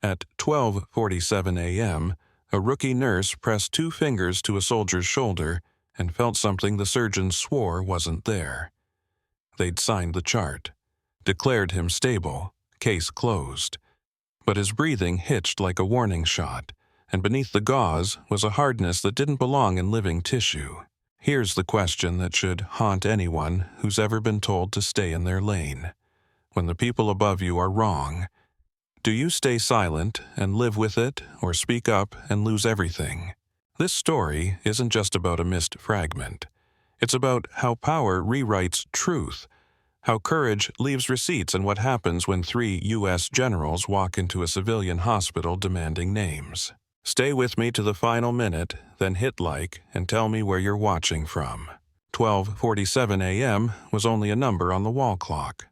At 12:47 a.m., a rookie nurse pressed 2 fingers to a soldier's shoulder and felt something the surgeon swore wasn't there. They'd signed the chart, declared him stable, case closed. But his breathing hitched like a warning shot, and beneath the gauze was a hardness that didn't belong in living tissue. Here's the question that should haunt anyone who's ever been told to stay in their lane. When the people above you are wrong, do you stay silent and live with it, or speak up and lose everything? This story isn't just about a missed fragment. It's about how power rewrites truth, how courage leaves receipts, and what happens when 3 U.S. generals walk into a civilian hospital demanding names. Stay with me to the final minute, then hit like and tell me where you're watching from. 12:47 a.m. was only a number on the wall clock.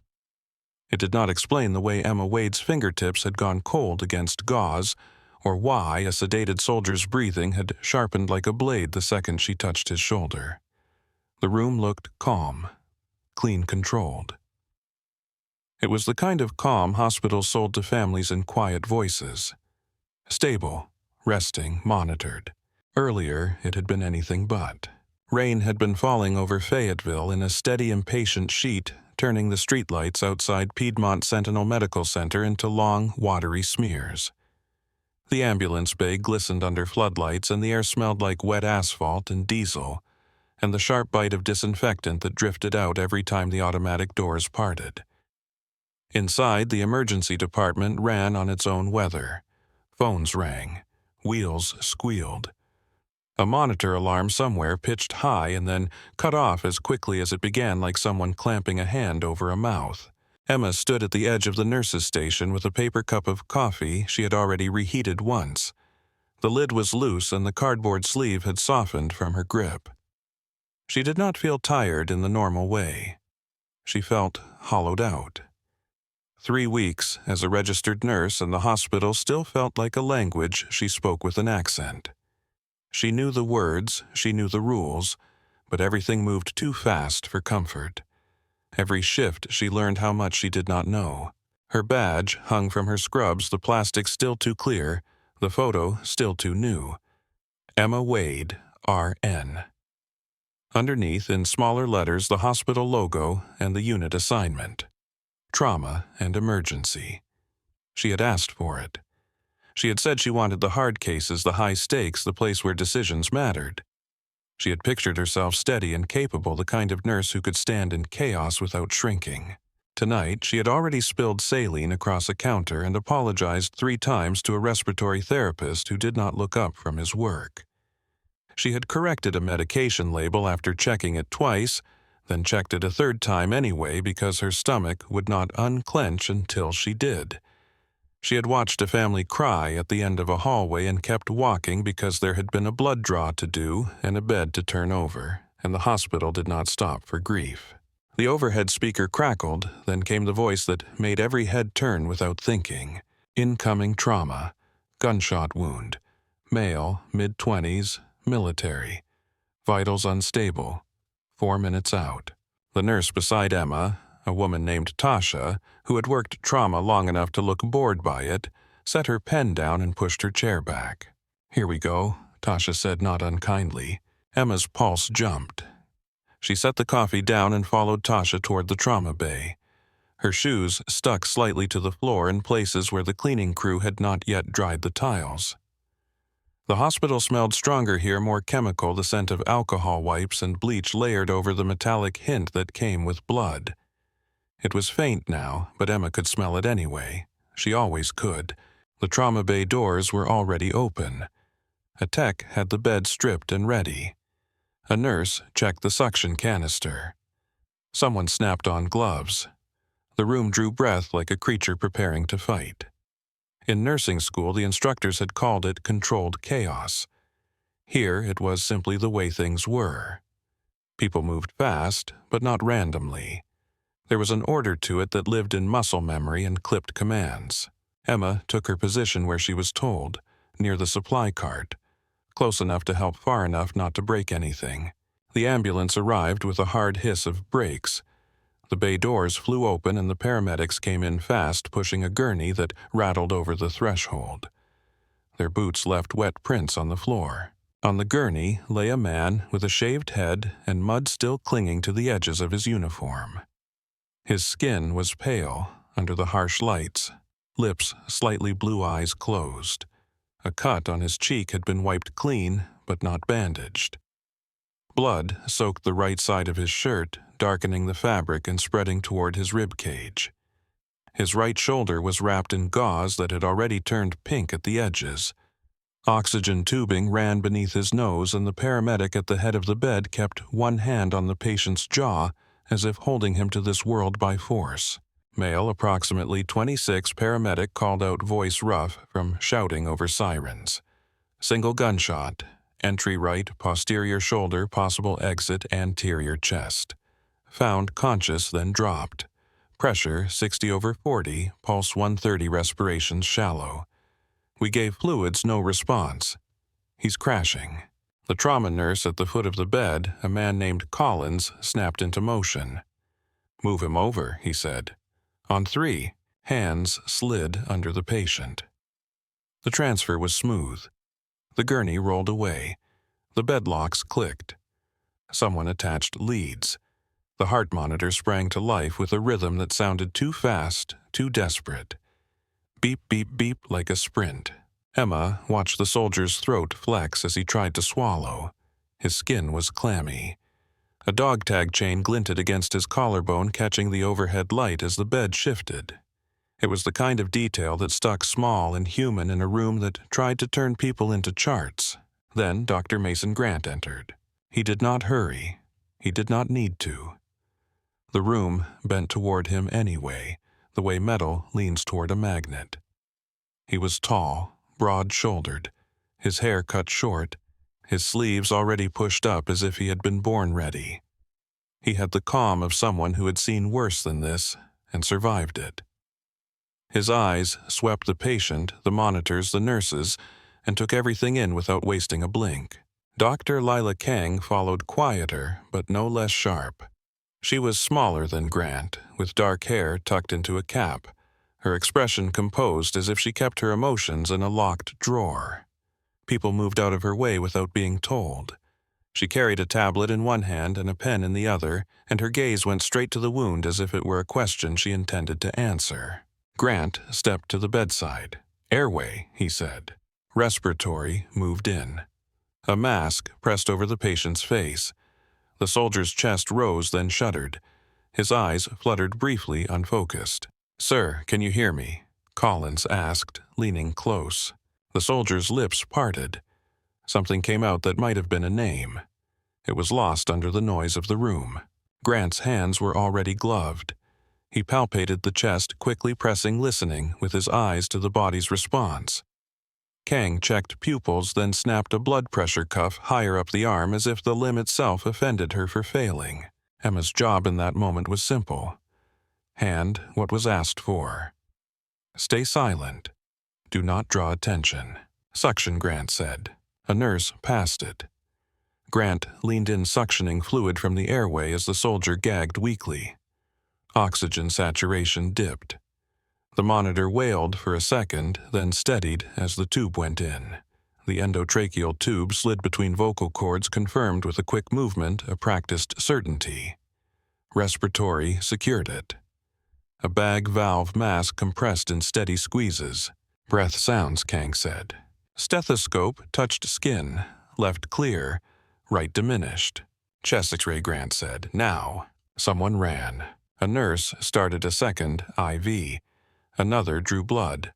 It did not explain the way Emma Wade's fingertips had gone cold against gauze, or why a sedated soldier's breathing had sharpened like a blade the second she touched his shoulder. The room looked calm, clean controlled. It was the kind of calm hospitals sold to families in quiet voices. Stable, resting, monitored. Earlier, it had been anything but. Rain had been falling over Fayetteville in a steady, impatient sheet, turning the streetlights outside Piedmont Sentinel Medical Center into long, watery smears. The ambulance bay glistened under floodlights, and the air smelled like wet asphalt and diesel, and the sharp bite of disinfectant that drifted out every time the automatic doors parted. Inside, the emergency department ran on its own weather. Phones rang. Wheels squealed. A monitor alarm somewhere pitched high and then cut off as quickly as it began, like someone clamping a hand over a mouth. Emma stood at the edge of the nurse's station with a paper cup of coffee she had already reheated once. The lid was loose and the cardboard sleeve had softened from her grip. She did not feel tired in the normal way. She felt hollowed out. 3 weeks as a registered nurse, and the hospital still felt like a language she spoke with an accent. She knew the words, she knew the rules, but everything moved too fast for comfort. Every shift she learned how much she did not know. Her badge hung from her scrubs, the plastic still too clear, the photo still too new. Emma Wade, RN. Underneath, in smaller letters, the hospital logo and the unit assignment. Trauma and emergency. She had asked for it. She had said she wanted the hard cases, the high stakes, the place where decisions mattered. She had pictured herself steady and capable, the kind of nurse who could stand in chaos without shrinking. Tonight, she had already spilled saline across a counter and apologized 3 times to a respiratory therapist who did not look up from his work. She had corrected a medication label after checking it twice, then checked it a 3rd time anyway because her stomach would not unclench until she did. She had watched a family cry at the end of a hallway and kept walking because there had been a blood draw to do and a bed to turn over, and the hospital did not stop for grief. The overhead speaker crackled, then came the voice that made every head turn without thinking. Incoming trauma. Gunshot wound. Male, mid-20s, military. Vitals unstable. 4 minutes out. The nurse beside Emma, a woman named Tasha, who had worked trauma long enough to look bored by it, set her pen down and pushed her chair back. "Here we go," Tasha said not unkindly. Emma's pulse jumped. She set the coffee down and followed Tasha toward the trauma bay. Her shoes stuck slightly to the floor in places where the cleaning crew had not yet dried the tiles. The hospital smelled stronger here, more chemical, the scent of alcohol wipes and bleach layered over the metallic hint that came with blood. It was faint now, but Emma could smell it anyway. She always could. The trauma bay doors were already open. A tech had the bed stripped and ready. A nurse checked the suction canister. Someone snapped on gloves. The room drew breath like a creature preparing to fight. In nursing school, the instructors had called it controlled chaos. Here, it was simply the way things were. People moved fast, but not randomly. There was an order to it that lived in muscle memory and clipped commands. Emma took her position where she was told, near the supply cart, close enough to help, far enough not to break anything. The ambulance arrived with a hard hiss of brakes. The bay doors flew open and the paramedics came in fast, pushing a gurney that rattled over the threshold. Their boots left wet prints on the floor. On the gurney lay a man with a shaved head and mud still clinging to the edges of his uniform. His skin was pale under the harsh lights, lips slightly blue, eyes closed. A cut on his cheek had been wiped clean, but not bandaged. Blood soaked the right side of his shirt, darkening the fabric and spreading toward his rib cage. His right shoulder was wrapped in gauze that had already turned pink at the edges. Oxygen tubing ran beneath his nose, and the paramedic at the head of the bed kept one hand on the patient's jaw, as if holding him to this world by force. Male, approximately 26, paramedic called out, voice rough from shouting over sirens. Single gunshot. Entry right, posterior shoulder, possible exit, anterior chest. Found conscious, then dropped. Pressure 60/40, pulse 130, respirations shallow. We gave fluids, no response. He's crashing. The trauma nurse at the foot of the bed, a man named Collins, snapped into motion. Move him over, he said. On 3, hands slid under the patient. The transfer was smooth. The gurney rolled away. The bed locks clicked. Someone attached leads. The heart monitor sprang to life with a rhythm that sounded too fast, too desperate. Beep, beep, beep like a sprint. Emma watched the soldier's throat flex as he tried to swallow. His skin was clammy. A dog tag chain glinted against his collarbone, catching the overhead light as the bed shifted. It was the kind of detail that stuck small and human in a room that tried to turn people into charts. Then Dr. Mason Grant entered. He did not hurry. He did not need to. The room bent toward him anyway, the way metal leans toward a magnet. He was tall, broad-shouldered, his hair cut short, his sleeves already pushed up as if he had been born ready. He had the calm of someone who had seen worse than this and survived it. His eyes swept the patient, the monitors, the nurses, and took everything in without wasting a blink. Dr. Lila Kang followed, quieter but no less sharp. She was smaller than Grant, with dark hair tucked into a cap, her expression composed as if she kept her emotions in a locked drawer. People moved out of her way without being told. She carried a tablet in one hand and a pen in the other, and her gaze went straight to the wound as if it were a question she intended to answer. Grant stepped to the bedside. Airway, he said. Respiratory moved in. A mask pressed over the patient's face. The soldier's chest rose, then shuddered. His eyes fluttered briefly, unfocused. "Sir, can you hear me?" Collins asked, leaning close. The soldier's lips parted. Something came out that might have been a name. It was lost under the noise of the room. Grant's hands were already gloved. He palpated the chest, quickly pressing, listening, with his eyes to the body's response. Kang checked pupils, then snapped a blood pressure cuff higher up the arm as if the limb itself offended her for failing. Emma's job in that moment was simple. Hand what was asked for. Stay silent. Do not draw attention. Suction, Grant said. A nurse passed it. Grant leaned in, suctioning fluid from the airway as the soldier gagged weakly. Oxygen saturation dipped. The monitor wailed for a second, then steadied as the tube went in. The endotracheal tube slid between vocal cords, confirmed with a quick movement, a practiced certainty. Respiratory secured it. A bag valve mask compressed in steady squeezes. Breath sounds, Kang said. Stethoscope touched skin, left clear, right diminished. Chest X-ray, Grant said. Now. Someone ran. A nurse started a second IV. Another drew blood.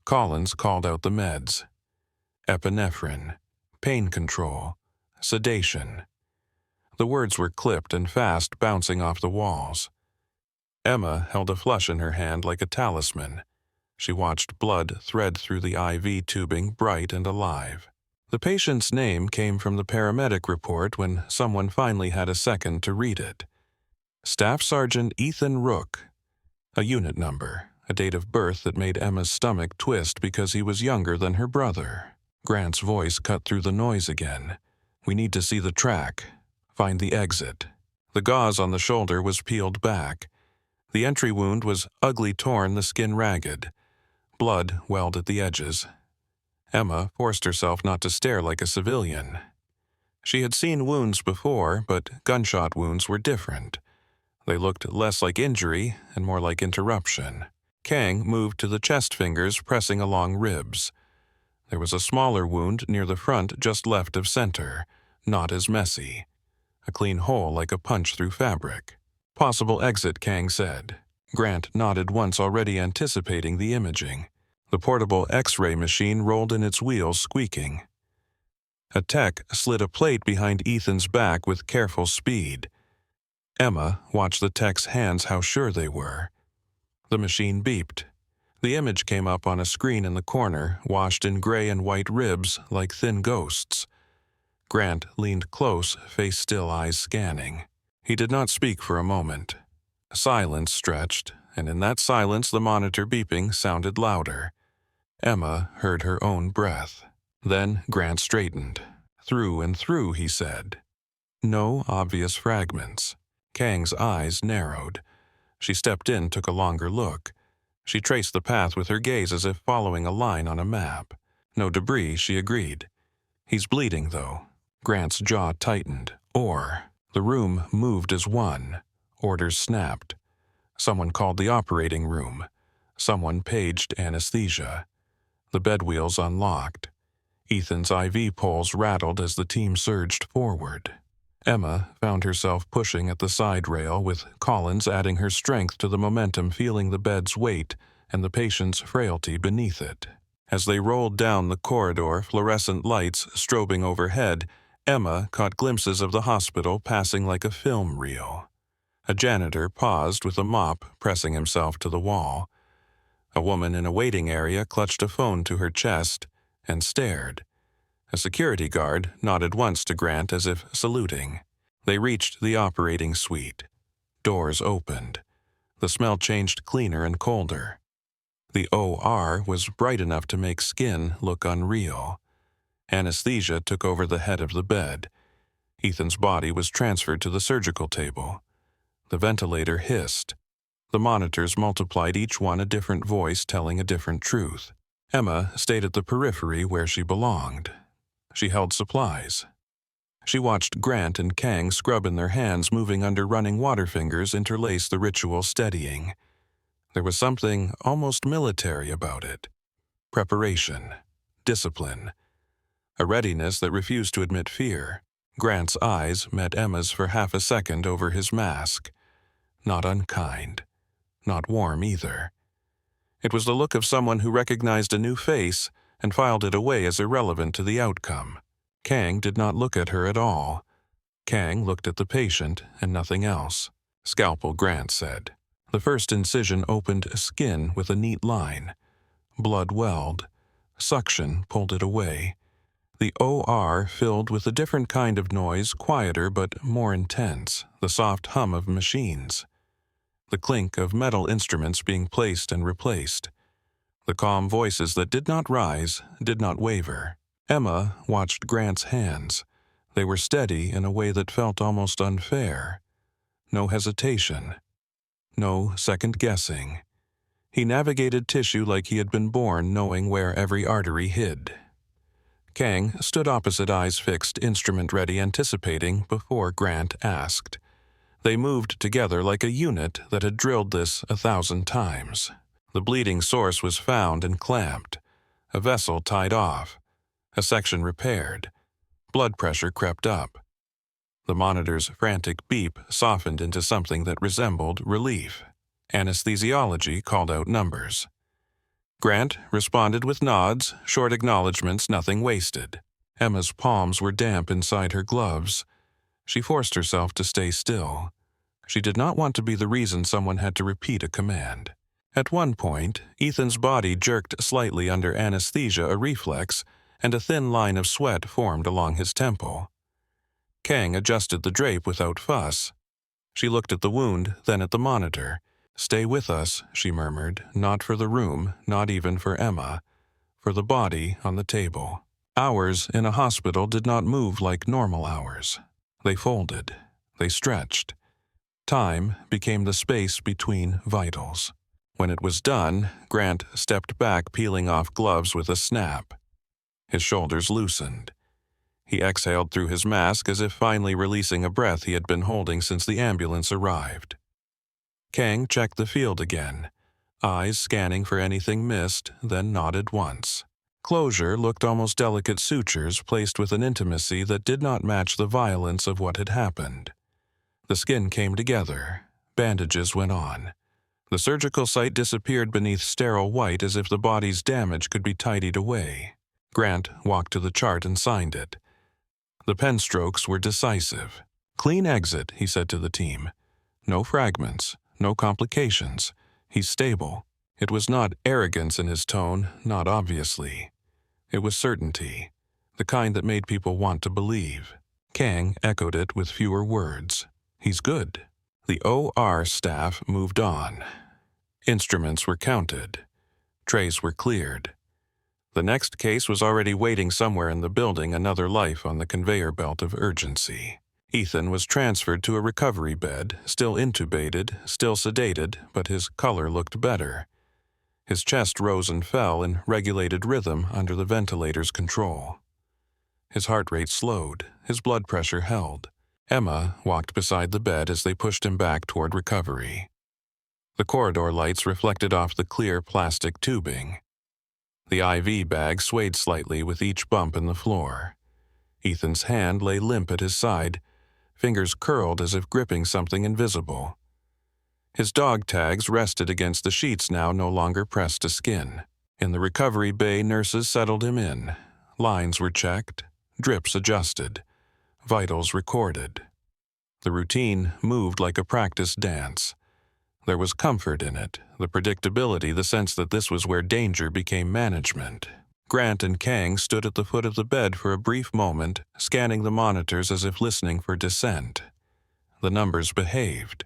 Collins called out the meds. Epinephrine. Pain control. Sedation. The words were clipped and fast, bouncing off the walls. Emma held a flush in her hand like a talisman. She watched blood thread through the IV tubing, bright and alive. The patient's name came from the paramedic report when someone finally had a second to read it. Staff Sergeant Ethan Rook. A unit number, a date of birth that made Emma's stomach twist because he was younger than her brother. Grant's voice cut through the noise again. We need to see the track. Find the exit. The gauze on the shoulder was peeled back. The entry wound was ugly, torn, the skin ragged. Blood welled at the edges. Emma forced herself not to stare like a civilian. She had seen wounds before, but gunshot wounds were different. They looked less like injury and more like interruption. Kang moved to the chest fingers pressing along ribs. There was a smaller wound near the front just left of center, not as messy. A clean hole like a punch through fabric. Possible exit, Kang said. Grant nodded once, already anticipating the imaging. The portable X-ray machine rolled in its wheels, squeaking. A tech slid a plate behind Ethan's back with careful speed. Emma watched the tech's hands, how sure they were. The machine beeped. The image came up on a screen in the corner, washed in gray and white ribs like thin ghosts. Grant leaned close, face still, eyes scanning. He did not speak for a moment. Silence stretched, and in that silence the monitor beeping sounded louder. Emma heard her own breath. Then Grant straightened. Through and through, he said. No obvious fragments. Kang's eyes narrowed. She stepped in, took a longer look. She traced the path with her gaze as if following a line on a map. No debris, she agreed. He's bleeding, though. Grant's jaw tightened. The room moved as one. Orders snapped. Someone called the operating room. Someone paged anesthesia. The bed wheels unlocked. Ethan's IV poles rattled as the team surged forward. Emma found herself pushing at the side rail, with Collins adding her strength to the momentum, feeling the bed's weight and the patient's frailty beneath it. As they rolled down the corridor, fluorescent lights strobing overhead, Emma caught glimpses of the hospital passing like a film reel. A janitor paused with a mop, pressing himself to the wall. A woman in a waiting area clutched a phone to her chest and stared. A security guard nodded once to Grant as if saluting. They reached the operating suite. Doors opened. The smell changed cleaner and colder. The OR was bright enough to make skin look unreal. Anesthesia took over the head of the bed. Ethan's body was transferred to the surgical table. The ventilator hissed. The monitors multiplied, each one a different voice telling a different truth. Emma stayed at the periphery where she belonged. She held supplies. She watched Grant and Kang scrub in their hands, moving under running water fingers interlace the ritual steadying. There was something almost military about it. Preparation. Discipline. A readiness that refused to admit fear. Grant's eyes met Emma's for half a second over his mask. Not unkind. Not warm either. It was the look of someone who recognized a new face and filed it away as irrelevant to the outcome. Kang did not look at her at all. Kang looked at the patient and nothing else. Scalpel, Grant said. The first incision opened skin with a neat line. Blood welled. Suction pulled it away. The OR filled with a different kind of noise, quieter but more intense, the soft hum of machines. The clink of metal instruments being placed and replaced. The calm voices that did not rise, did not waver. Emma watched Grant's hands. They were steady in a way that felt almost unfair. No hesitation. No second-guessing. He navigated tissue like he had been born, knowing where every artery hid. Kang stood opposite, eyes fixed, instrument ready, anticipating before Grant asked. They moved together like a unit that had drilled this 1,000 times. The bleeding source was found and clamped. A vessel tied off. A section repaired. Blood pressure crept up. The monitor's frantic beep softened into something that resembled relief. Anesthesiology called out numbers. Grant responded with nods, short acknowledgments, nothing wasted. Emma's palms were damp inside her gloves. She forced herself to stay still. She did not want to be the reason someone had to repeat a command. At one point, Ethan's body jerked slightly under anesthesia, a reflex, and a thin line of sweat formed along his temple. Kang adjusted the drape without fuss. She looked at the wound, then at the monitor. "Stay with us," she murmured, "not for the room, not even for Emma. For the body on the table." Hours in a hospital did not move like normal hours. They folded. They stretched. Time became the space between vitals. When it was done, Grant stepped back, peeling off gloves with a snap. His shoulders loosened. He exhaled through his mask as if finally releasing a breath he had been holding since the ambulance arrived. Kang checked the field again, eyes scanning for anything missed, then nodded once. Closure looked almost delicate sutures placed with an intimacy that did not match the violence of what had happened. The skin came together. Bandages went on. The surgical site disappeared beneath sterile white as if the body's damage could be tidied away. Grant walked to the chart and signed it. The pen strokes were decisive. "Clean exit," he said to the team. "No fragments, no complications. He's stable." It was not arrogance in his tone, not obviously. It was certainty, the kind that made people want to believe. Kang echoed it with fewer words. "He's good." The OR staff moved on. Instruments were counted. Trays were cleared. The next case was already waiting somewhere in the building, another life on the conveyor belt of urgency. Ethan was transferred to a recovery bed, still intubated, still sedated, but his color looked better. His chest rose and fell in regulated rhythm under the ventilator's control. His heart rate slowed, his blood pressure held. Emma walked beside the bed as they pushed him back toward recovery. The corridor lights reflected off the clear plastic tubing. The IV bag swayed slightly with each bump in the floor. Ethan's hand lay limp at his side, fingers curled as if gripping something invisible. His dog tags rested against the sheets now no longer pressed to skin. In the recovery bay, nurses settled him in. Lines were checked, drips adjusted, vitals recorded. The routine moved like a practice dance. There was comfort in it, the predictability, the sense that this was where danger became management. Grant and Kang stood at the foot of the bed for a brief moment, scanning the monitors as if listening for dissent. The numbers behaved.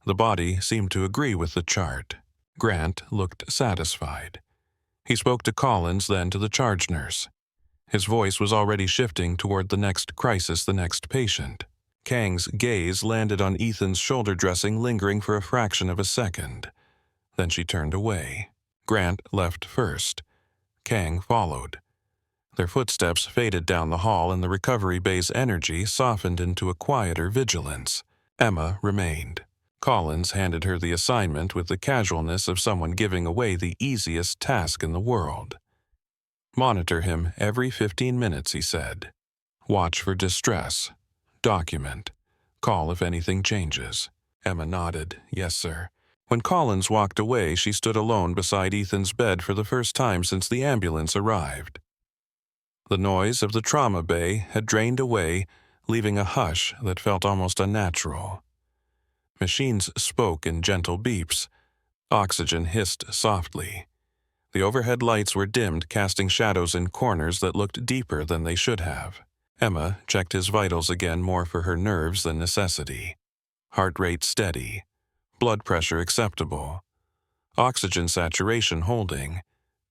The body seemed to agree with the chart. Grant looked satisfied. He spoke to Collins, then to the charge nurse. His voice was already shifting toward the next crisis, the next patient. Kang's gaze landed on Ethan's shoulder dressing, lingering for a fraction of a second. Then she turned away. Grant left first. Kang followed. Their footsteps faded down the hall, and the recovery bay's energy softened into a quieter vigilance. Emma remained. Collins handed her the assignment with the casualness of someone giving away the easiest task in the world. "Monitor him every 15 minutes, he said. "Watch for distress. Document. Call if anything changes." Emma nodded. "Yes, sir." When Collins walked away, she stood alone beside Ethan's bed for the first time since the ambulance arrived. The noise of the trauma bay had drained away, leaving a hush that felt almost unnatural. Machines spoke in gentle beeps. Oxygen hissed softly. The overhead lights were dimmed, casting shadows in corners that looked deeper than they should have. Emma checked his vitals again, more for her nerves than necessity. Heart rate steady. Blood pressure acceptable. Oxygen saturation holding.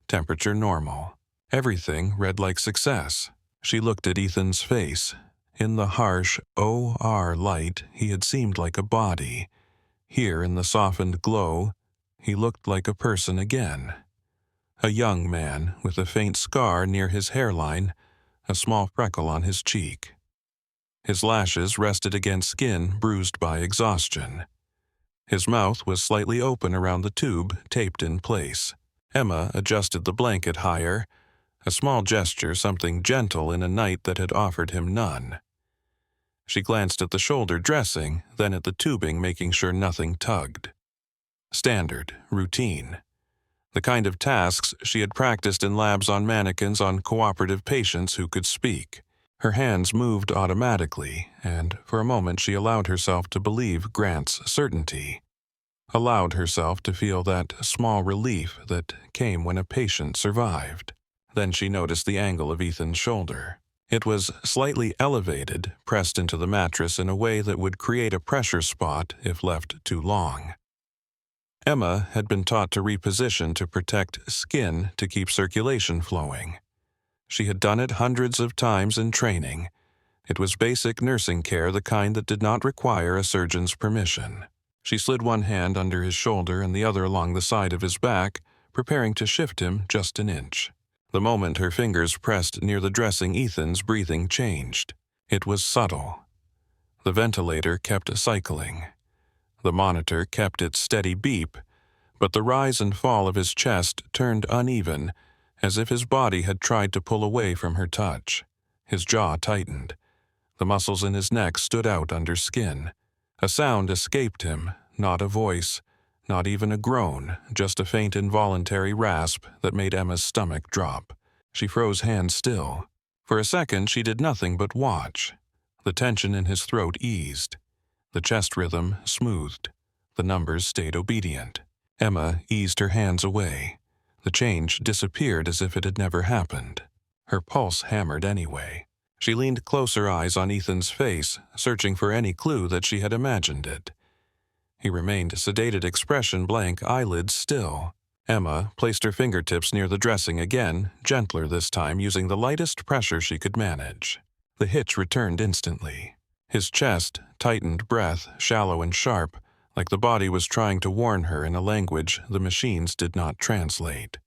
Temperature normal. Everything read like success. She looked at Ethan's face. In the harsh OR light, he had seemed like a body. Here, in the softened glow, he looked like a person again. A young man with a faint scar near his hairline, a small freckle on his cheek. His lashes rested against skin bruised by exhaustion. His mouth was slightly open around the tube, taped in place. Emma adjusted the blanket higher, a small gesture, something gentle in a night that had offered him none. She glanced at the shoulder dressing, then at the tubing, making sure nothing tugged. Standard, routine. The kind of tasks she had practiced in labs on mannequins on cooperative patients who could speak. Her hands moved automatically, and for a moment she allowed herself to believe Grant's certainty. Allowed herself to feel that small relief that came when a patient survived. Then she noticed the angle of Ethan's shoulder. It was slightly elevated, pressed into the mattress in a way that would create a pressure spot if left too long. Emma had been taught to reposition to protect skin to keep circulation flowing. She had done it hundreds of times in training. It was basic nursing care, the kind that did not require a surgeon's permission. She slid one hand under his shoulder and the other along the side of his back, preparing to shift him just an inch. The moment her fingers pressed near the dressing, Ethan's breathing changed. It was subtle. The ventilator kept cycling. The monitor kept its steady beep, but the rise and fall of his chest turned uneven, as if his body had tried to pull away from her touch. His jaw tightened. The muscles in his neck stood out under skin. A sound escaped him, not a voice, not even a groan, just a faint involuntary rasp that made Emma's stomach drop. She froze hands still. For a second she did nothing but watch. The tension in his throat eased. The chest rhythm smoothed. The numbers stayed obedient. Emma eased her hands away. The change disappeared as if it had never happened. Her pulse hammered anyway. She leaned closer, eyes on Ethan's face, searching for any clue that she had imagined it. He remained sedated, expression blank, eyelids still. Emma placed her fingertips near the dressing again, gentler this time, using the lightest pressure she could manage. The hitch returned instantly. His chest tightened, breath shallow and sharp, like the body was trying to warn her in a language the machines did not translate.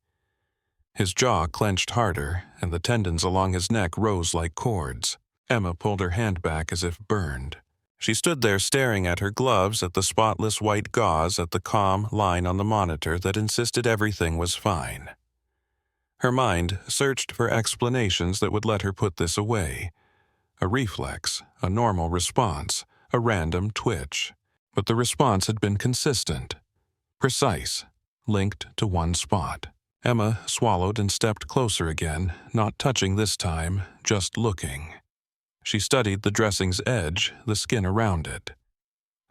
His jaw clenched harder, and the tendons along his neck rose like cords. Emma pulled her hand back as if burned. She stood there staring at her gloves, at the spotless white gauze, at the calm line on the monitor that insisted everything was fine. Her mind searched for explanations that would let her put this away. A reflex, a normal response, a random twitch. But the response had been consistent, precise, linked to one spot. Emma swallowed and stepped closer again, not touching this time, just looking. She studied the dressing's edge, the skin around it.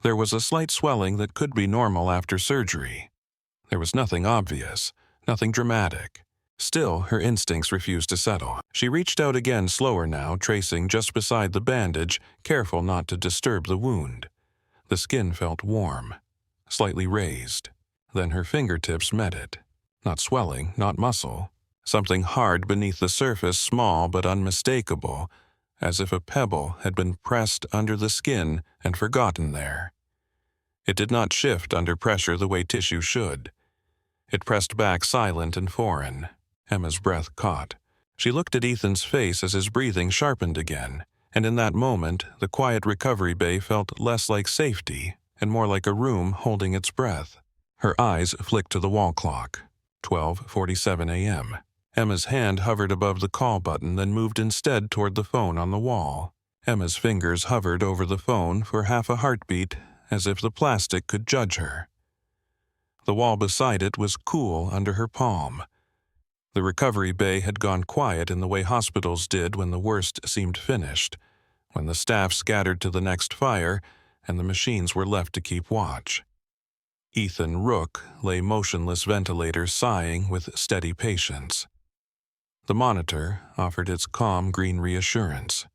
There was a slight swelling that could be normal after surgery. There was nothing obvious, nothing dramatic. Still, her instincts refused to settle. She reached out again, slower now, tracing just beside the bandage, careful not to disturb the wound. The skin felt warm, slightly raised. Then her fingertips met it. Not swelling, not muscle. Something hard beneath the surface, small but unmistakable, as if a pebble had been pressed under the skin and forgotten there. It did not shift under pressure the way tissue should. It pressed back silent and foreign. Emma's breath caught. She looked at Ethan's face as his breathing sharpened again, and in that moment the quiet recovery bay felt less like safety and more like a room holding its breath. Her eyes flicked to the wall clock. 12:47 a.m. Emma's hand hovered above the call button, then moved instead toward the phone on the wall. Emma's fingers hovered over the phone for half a heartbeat, as if the plastic could judge her. The wall beside it was cool under her palm. The recovery bay had gone quiet in the way hospitals did when the worst seemed finished, when the staff scattered to the next fire and the machines were left to keep watch. Ethan Rook lay motionless, ventilator, sighing with steady patience. The monitor offered its calm green reassurance.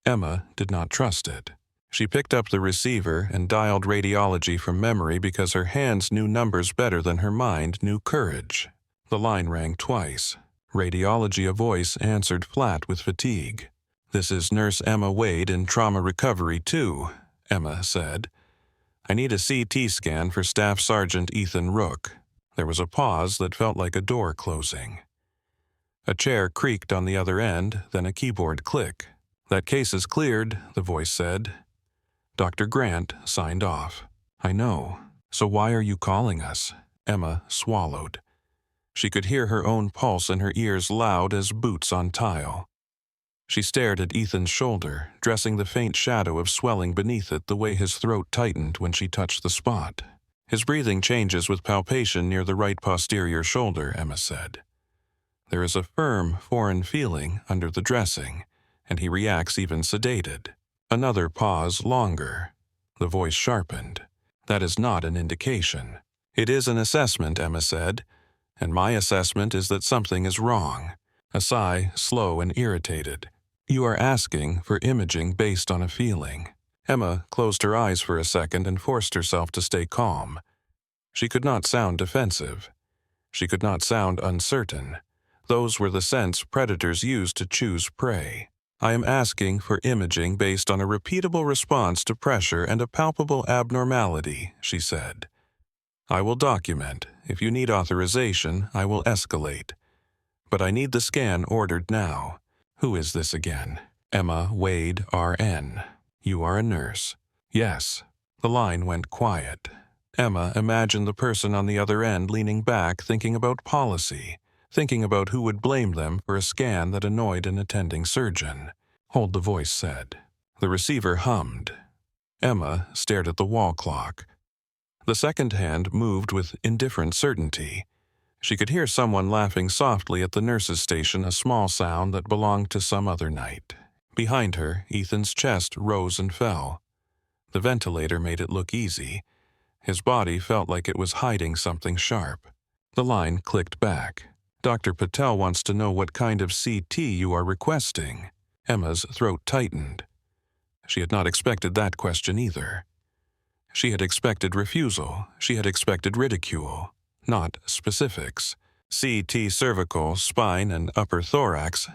Emma did not trust it. She picked up the receiver and dialed radiology from memory because her hands knew numbers better than her mind knew courage. The line rang twice. Radiology, a voice answered flat with fatigue. "This is Nurse Emma Wade in Trauma Recovery 2, Emma said. "I need a CT scan for Staff Sergeant Ethan Rook." There was a pause that felt like a door closing. A chair creaked on the other end, then a keyboard click. "That case is cleared," the voice said. Dr. Grant signed off. "I know. So why are you calling us?" Emma swallowed. She could hear her own pulse in her ears, loud as boots on tile. She stared at Ethan's shoulder, dressing the faint shadow of swelling beneath it the way his throat tightened when she touched the spot. "His breathing changes with palpation near the right posterior shoulder," Emma said. "There is a firm, foreign feeling under the dressing, and he reacts even sedated." Another pause, longer. The voice sharpened. "That is not an indication." "It is an assessment," Emma said, "and my assessment is that something is wrong." A sigh, slow and irritated. "You are asking for imaging based on a feeling." Emma closed her eyes for a second and forced herself to stay calm. She could not sound defensive. She could not sound uncertain. Those were the scents predators use to choose prey. I am asking for imaging based on a repeatable response to pressure and a palpable abnormality, she said. I will document. If you need authorization, I will escalate. But I need the scan ordered now. Who is this again? Emma Wade, RN. You are a nurse. Yes. The line went quiet. Emma imagined the person on the other end leaning back, thinking about policy, thinking about who would blame them for a scan that annoyed an attending surgeon. Hold, the voice said. The receiver hummed. Emma stared at the wall clock. The second hand moved with indifferent certainty. She could hear someone laughing softly at the nurse's station, a small sound that belonged to some other night. Behind her, Ethan's chest rose and fell. The ventilator made it look easy. His body felt like it was hiding something sharp. The line clicked back. Dr. Patel wants to know what kind of CT you are requesting. Emma's throat tightened. She had not expected that question either. She had expected refusal. She had expected ridicule, not specifics. CT cervical, spine, and upper thorax,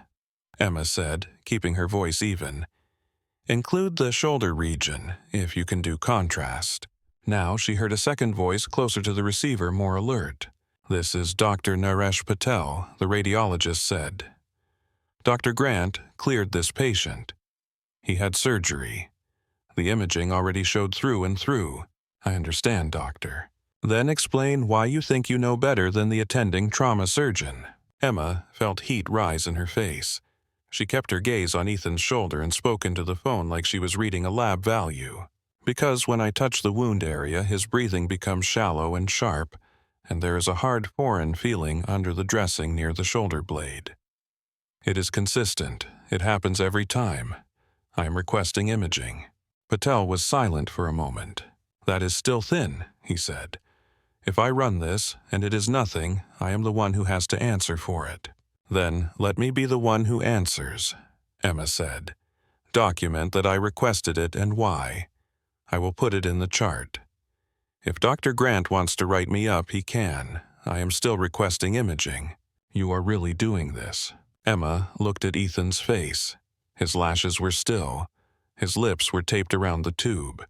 Emma said, keeping her voice even. Include the shoulder region, if you can do contrast. Now she heard a second voice closer to the receiver, more alert. This is Dr. Naresh Patel, the radiologist said. Dr. Grant cleared this patient. He had surgery. The imaging already showed through and through. I understand, doctor. Then explain why you think you know better than the attending trauma surgeon. Emma felt heat rise in her face. She kept her gaze on Ethan's shoulder and spoke into the phone like she was reading a lab value. Because when I touch the wound area, his breathing becomes shallow and sharp, and there is a hard foreign feeling under the dressing near the shoulder blade. It is consistent. It happens every time. I am requesting imaging. Patel was silent for a moment. That is still thin, he said. If I run this, and it is nothing, I am the one who has to answer for it. Then let me be the one who answers, Emma said. Document that I requested it and why. I will put it in the chart. If Dr. Grant wants to write me up, he can. I am still requesting imaging. You are really doing this. Emma looked at Ethan's face. His lashes were still. His lips were taped around the tube.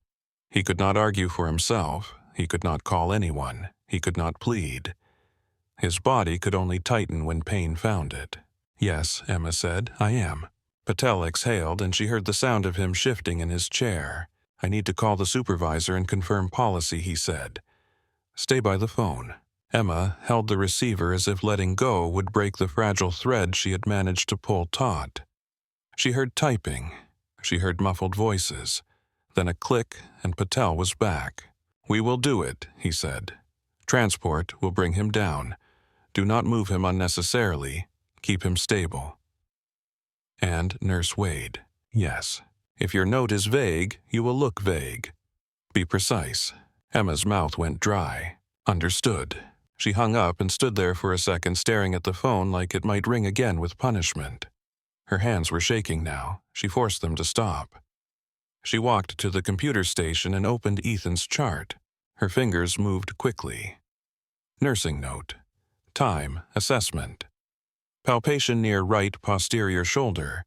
He could not argue for himself. He could not call anyone. He could not plead. His body could only tighten when pain found it. Yes, Emma said, I am. Patel exhaled, and she heard the sound of him shifting in his chair. I need to call the supervisor and confirm policy, he said. Stay by the phone. Emma held the receiver as if letting go would break the fragile thread she had managed to pull taut. She heard typing. She heard muffled voices. Then a click, and Patel was back. We will do it, he said. Transport will bring him down. Do not move him unnecessarily. Keep him stable. And Nurse Wade. Yes. If your note is vague, you will look vague. Be precise. Emma's mouth went dry. Understood. She hung up and stood there for a second, staring at the phone like it might ring again with punishment. Her hands were shaking now. She forced them to stop. She walked to the computer station and opened Ethan's chart. Her fingers moved quickly. Nursing note. Time, assessment. Palpation near right posterior shoulder.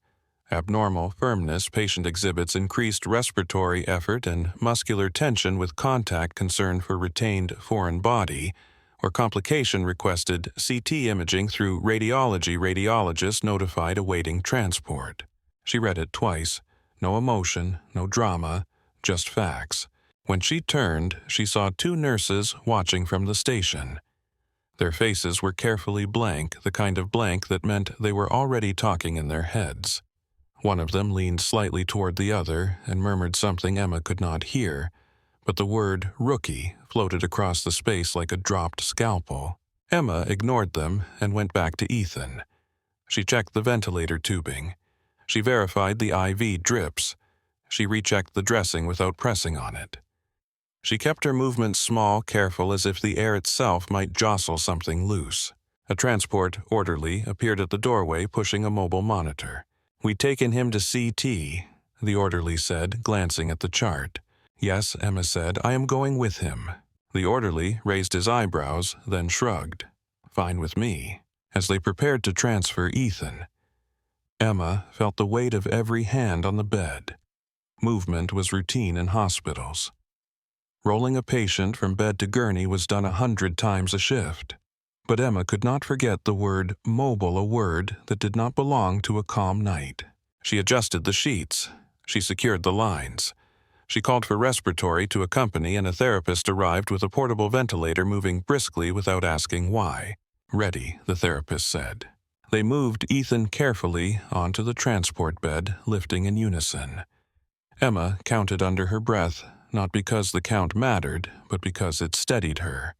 Abnormal firmness, patient exhibits increased respiratory effort and muscular tension with contact concern for retained foreign body, or complication requested CT imaging through radiology, radiologist notified awaiting transport. She read it twice. No emotion, no drama, just facts. When she turned, she saw two nurses watching from the station. Their faces were carefully blank, the kind of blank that meant they were already talking in their heads. One of them leaned slightly toward the other and murmured something Emma could not hear, but the word rookie floated across the space like a dropped scalpel. Emma ignored them and went back to Ethan. She checked the ventilator tubing. She verified the IV drips. She rechecked the dressing without pressing on it. She kept her movements small, careful, as if the air itself might jostle something loose. A transport orderly appeared at the doorway pushing a mobile monitor. We'd taken him to CT, the orderly said, glancing at the chart. Yes, Emma said, I am going with him. The orderly raised his eyebrows, then shrugged. Fine with me. As they prepared to transfer Ethan, Emma felt the weight of every hand on the bed. Movement was routine in hospitals. Rolling a patient from bed to gurney was done 100 times a shift. But Emma could not forget the word mobile, a word that did not belong to a calm night. She adjusted the sheets. She secured the lines. She called for respiratory to accompany, and a therapist arrived with a portable ventilator moving briskly without asking why. "Ready," the therapist said. They moved Ethan carefully onto the transport bed, lifting in unison. Emma counted under her breath, not because the count mattered, but because it steadied her.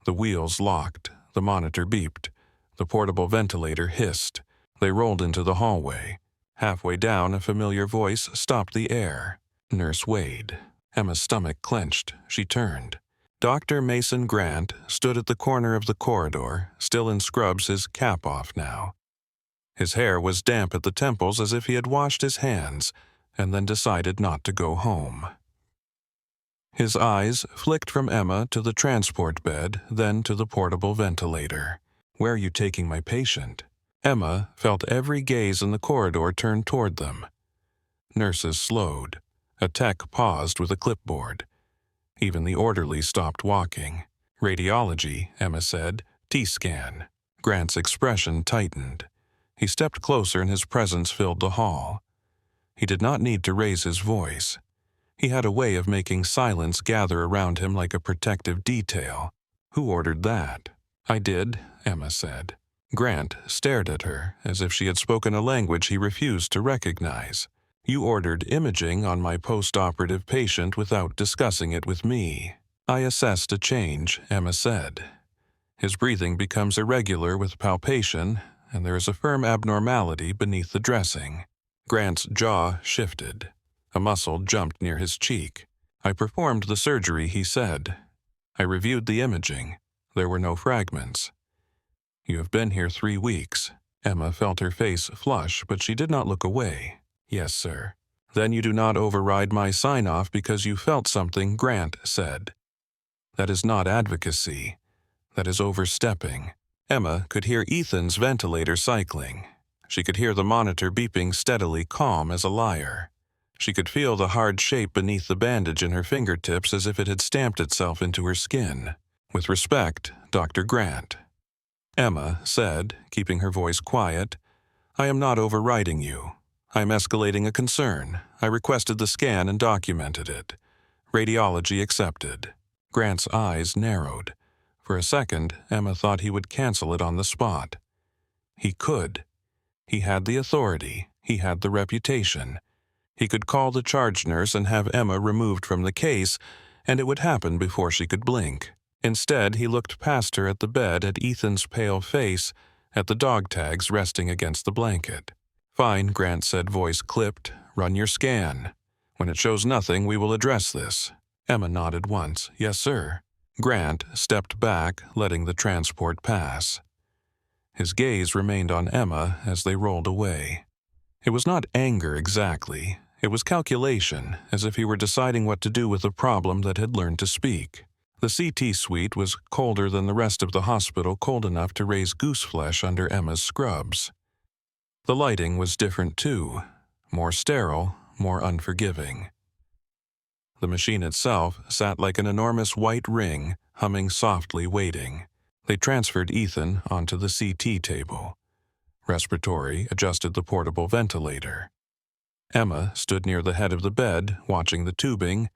The wheels locked. The monitor beeped. The portable ventilator hissed. They rolled into the hallway. Halfway down, a familiar voice stopped the air. Nurse Wade. Emma's stomach clenched. She turned. Dr. Mason Grant stood at the corner of the corridor, still in scrubs, his cap off now. His hair was damp at the temples as if he had washed his hands and then decided not to go home. His eyes flicked from Emma to the transport bed, then to the portable ventilator. "Where are you taking my patient?" Emma felt every gaze in the corridor turn toward them. Nurses slowed. A tech paused with a clipboard. Even the orderly stopped walking. "Radiology," Emma said. "T-scan." Grant's expression tightened. He stepped closer and his presence filled the hall. He did not need to raise his voice. He had a way of making silence gather around him like a protective detail. "Who ordered that?" "I did," Emma said. Grant stared at her as if she had spoken a language he refused to recognize. "You ordered imaging on my post-operative patient without discussing it with me." "I assessed a change," Emma said. "His breathing becomes irregular with palpation, and there is a firm abnormality beneath the dressing." Grant's jaw shifted. A muscle jumped near his cheek. "I performed the surgery," he said. "I reviewed the imaging. There were no fragments." "You have been here 3 weeks." Emma felt her face flush, but she did not look away. "Yes, sir." "Then you do not override my sign-off because you felt something," Grant said. "That is not advocacy. That is overstepping." Emma could hear Ethan's ventilator cycling. She could hear the monitor beeping steadily, calm as a liar. She could feel the hard shape beneath the bandage in her fingertips as if it had stamped itself into her skin. "With respect, Dr. Grant." Emma said, keeping her voice quiet, "I am not overriding you. I am escalating a concern. I requested the scan and documented it. Radiology accepted." Grant's eyes narrowed. For a second, Emma thought he would cancel it on the spot. He could. He had the authority. He had the reputation. He could call the charge nurse and have Emma removed from the case, and it would happen before she could blink. Instead, he looked past her at the bed, at Ethan's pale face, at the dog tags resting against the blanket. "Fine," Grant said, voice clipped. "Run your scan. When it shows nothing, we will address this." Emma nodded once. "Yes, sir." Grant stepped back, letting the transport pass. His gaze remained on Emma as they rolled away. It was not anger exactly. It was calculation, as if he were deciding what to do with a problem that had learned to speak. The CT suite was colder than the rest of the hospital, cold enough to raise goose flesh under Emma's scrubs. The lighting was different too, more sterile, more unforgiving. The machine itself sat like an enormous white ring, humming softly, waiting. They transferred Ethan onto the CT table. Respiratory adjusted the portable ventilator. Emma stood near the head of the bed, watching the tubing,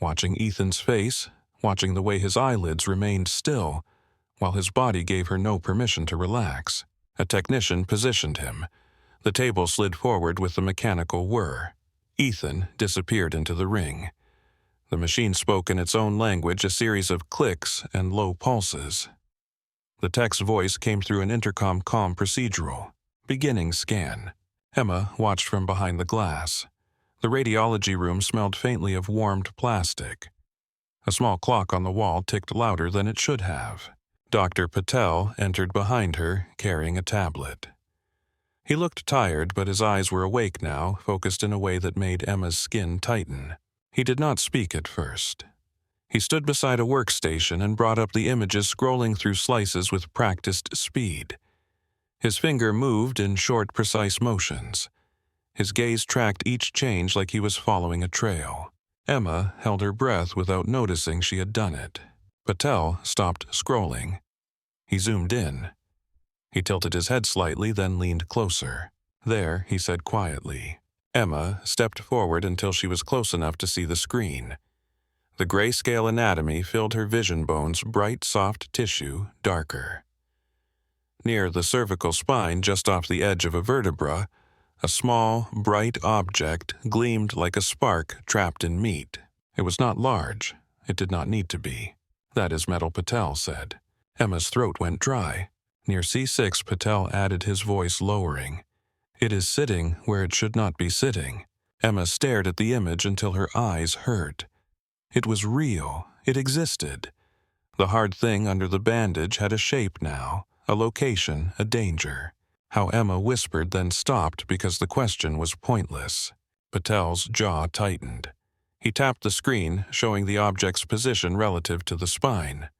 watching Ethan's face, watching the way his eyelids remained still, while his body gave her no permission to relax. A technician positioned him. The table slid forward with a mechanical whir. Ethan disappeared into the ring. The machine spoke in its own language, a series of clicks and low pulses. The tech's voice came through an intercom calm procedural. "Beginning scan." Emma watched from behind the glass. The radiology room smelled faintly of warmed plastic. A small clock on the wall ticked louder than it should have. Dr. Patel entered behind her, carrying a tablet. He looked tired, but his eyes were awake now, focused in a way that made Emma's skin tighten. He did not speak at first. He stood beside a workstation and brought up the images, scrolling through slices with practiced speed. His finger moved in short, precise motions. His gaze tracked each change like he was following a trail. Emma held her breath without noticing she had done it. Patel stopped scrolling. He zoomed in. He tilted his head slightly, then leaned closer. "There," he said quietly. Emma stepped forward until she was close enough to see the screen. The grayscale anatomy filled her vision bones, bright, soft tissue, darker. Near the cervical spine, just off the edge of a vertebra, a small, bright object gleamed like a spark trapped in meat. It was not large. It did not need to be. "That is metal," Patel said. Emma's throat went dry. Near C6, Patel added, his voice lowering. "It is sitting where it should not be sitting." Emma stared at the image until her eyes hurt. It was real. It existed. The hard thing under the bandage had a shape now, a location, a danger. How Emma whispered, then stopped because the question was pointless. Patel's jaw tightened. He tapped the screen, showing the object's position relative to the spine.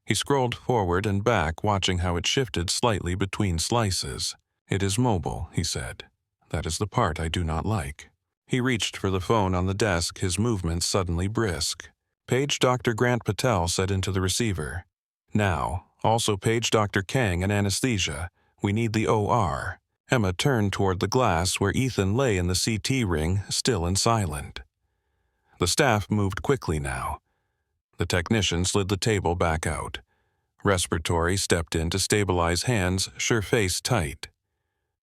He scrolled forward and back, watching how it shifted slightly between slices. "It is mobile," he said. "That is the part I do not like." He reached for the phone on the desk, his movements suddenly brisk. "Page Dr. Grant Patel," said into the receiver. "Now, also page Dr. Kang and anesthesia. We need the OR." Emma turned toward the glass where Ethan lay in the CT ring, still and silent. The staff moved quickly now. The technician slid the table back out. Respiratory stepped in to stabilize hands, sure face tight.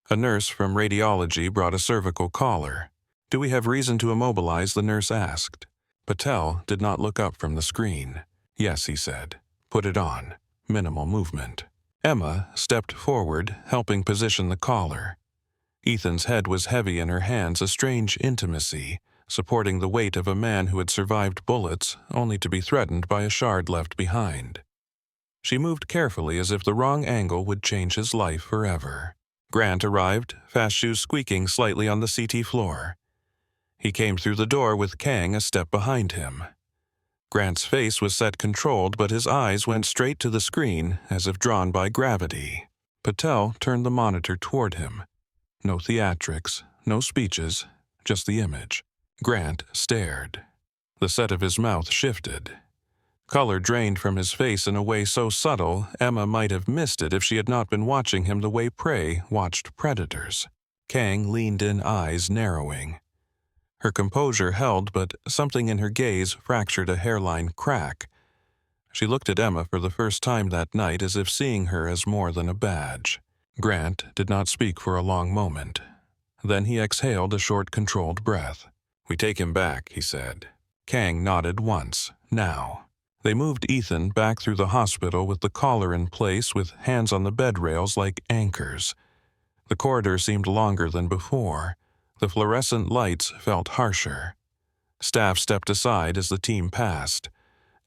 A nurse from radiology brought a cervical collar. "Do we have reason to immobilize?" the nurse asked. Patel did not look up from the screen. "Yes," he said. "Put it on." Minimal movement. Emma stepped forward, helping position the collar. Ethan's head was heavy in her hands, a strange intimacy, supporting the weight of a man who had survived bullets, only to be threatened by a shard left behind. She moved carefully as if the wrong angle would change his life forever. Grant arrived, fast shoes squeaking slightly on the CT floor. He came through the door with Kang a step behind him. Grant's face was set controlled, but his eyes went straight to the screen, as if drawn by gravity. Patel turned the monitor toward him. No theatrics, no speeches, just the image. Grant stared. The set of his mouth shifted. Color drained from his face in a way so subtle, Emma might have missed it if she had not been watching him the way prey watched predators. Kang leaned in, eyes narrowing. Her composure held, but something in her gaze fractured a hairline crack. She looked at Emma for the first time that night, as if seeing her as more than a badge. Grant did not speak for a long moment. Then he exhaled a short, controlled breath. "We take him back," he said. Kang nodded once. "Now." They moved Ethan back through the hospital with the collar in place, with hands on the bed rails like anchors. The corridor seemed longer than before. The fluorescent lights felt harsher. Staff stepped aside as the team passed.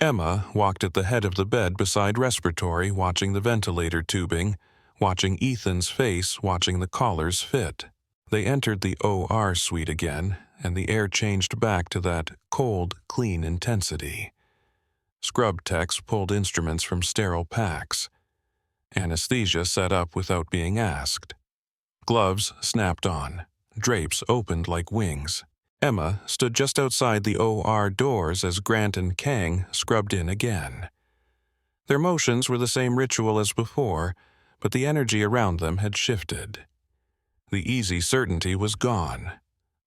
Emma walked at the head of the bed beside respiratory, watching the ventilator tubing, watching Ethan's face, watching the collars fit. They entered the OR suite again, and the air changed back to that cold, clean intensity. Scrub techs pulled instruments from sterile packs. Anesthesia set up without being asked. Gloves snapped on. Drapes opened like wings. Emma stood just outside the OR doors as Grant and Kang scrubbed in again. Their motions were the same ritual as before, but the energy around them had shifted. The easy certainty was gone.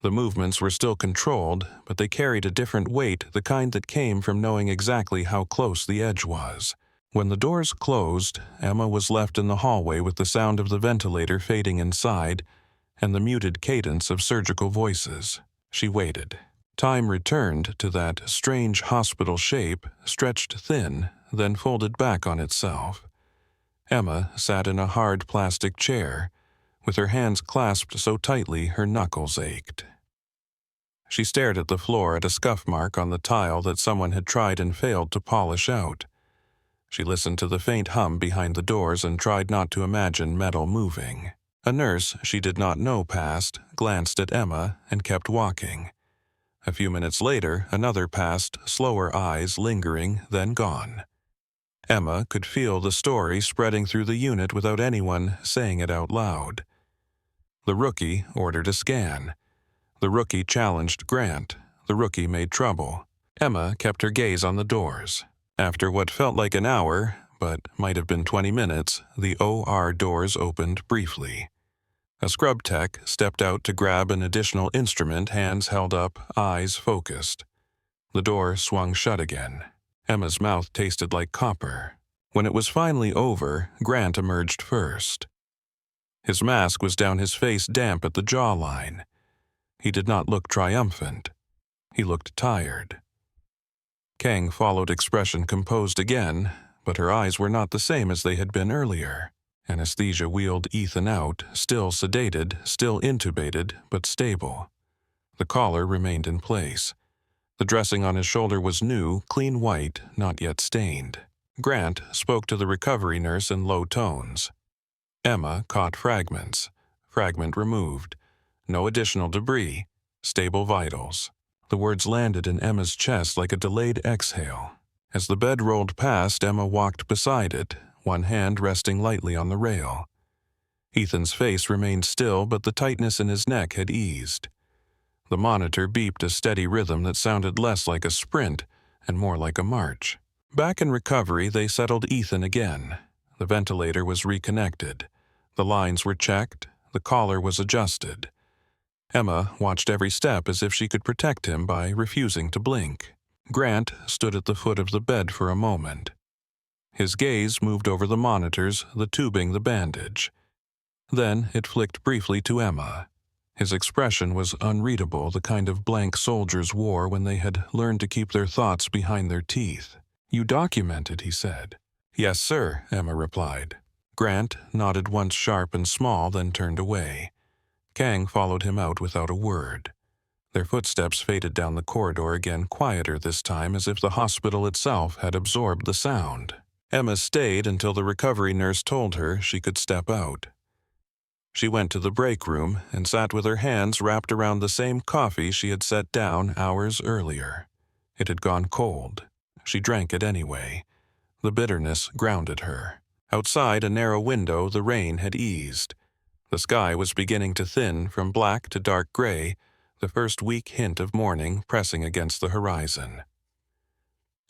The movements were still controlled, but they carried a different weight, the kind that came from knowing exactly how close the edge was. When the doors closed, Emma was left in the hallway with the sound of the ventilator fading inside and the muted cadence of surgical voices. She waited. Time returned to that strange hospital shape, stretched thin, then folded back on itself. Emma sat in a hard plastic chair, with her hands clasped so tightly her knuckles ached. She stared at the floor, at a scuff mark on the tile that someone had tried and failed to polish out. She listened to the faint hum behind the doors and tried not to imagine metal moving. A nurse she did not know passed, glanced at Emma, and kept walking. A few minutes later, another passed, slower eyes lingering, then gone. Emma could feel the story spreading through the unit without anyone saying it out loud. The rookie ordered a scan. The rookie challenged Grant. The rookie made trouble. Emma kept her gaze on the doors. After what felt like an hour, but might have been 20 minutes, the OR doors opened briefly. A scrub tech stepped out to grab an additional instrument, hands held up, eyes focused. The door swung shut again. Emma's mouth tasted like copper. When it was finally over, Grant emerged first. His mask was down his face, damp at the jawline. He did not look triumphant. He looked tired. Kang followed, expression composed again, but her eyes were not the same as they had been earlier. Anesthesia wheeled Ethan out, still sedated, still intubated, but stable. The collar remained in place. The dressing on his shoulder was new, clean white, not yet stained. Grant spoke to the recovery nurse in low tones. Emma caught fragments. Fragment removed. No additional debris. Stable vitals. The words landed in Emma's chest like a delayed exhale. As the bed rolled past, Emma walked beside it, one hand resting lightly on the rail. Ethan's face remained still, but the tightness in his neck had eased. The monitor beeped a steady rhythm that sounded less like a sprint and more like a march. Back in recovery, they settled Ethan again. The ventilator was reconnected. The lines were checked. The collar was adjusted. Emma watched every step as if she could protect him by refusing to blink. Grant stood at the foot of the bed for a moment. His gaze moved over the monitors, the tubing, the bandage. Then it flicked briefly to Emma. His expression was unreadable, the kind of blank soldiers wore when they had learned to keep their thoughts behind their teeth. "You documented," he said. "Yes, sir," Emma replied. Grant nodded once sharp and small, then turned away. Kang followed him out without a word. Their footsteps faded down the corridor again, quieter this time, as if the hospital itself had absorbed the sound. Emma stayed until the recovery nurse told her she could step out. She went to the break room and sat with her hands wrapped around the same coffee she had set down hours earlier. It had gone cold. She drank it anyway. The bitterness grounded her. Outside a narrow window, the rain had eased. The sky was beginning to thin from black to dark gray, the first weak hint of morning pressing against the horizon.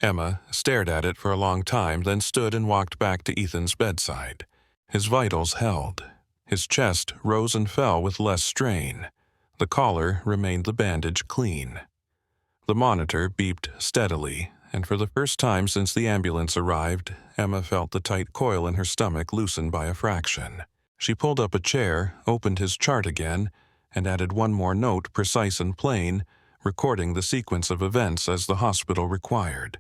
Emma stared at it for a long time, then stood and walked back to Ethan's bedside. His vitals held. His chest rose and fell with less strain. The collar remained the bandage clean. The monitor beeped steadily, and for the first time since the ambulance arrived, Emma felt the tight coil in her stomach loosen by a fraction. She pulled up a chair, opened his chart again, and added one more note, precise and plain, recording the sequence of events as the hospital required.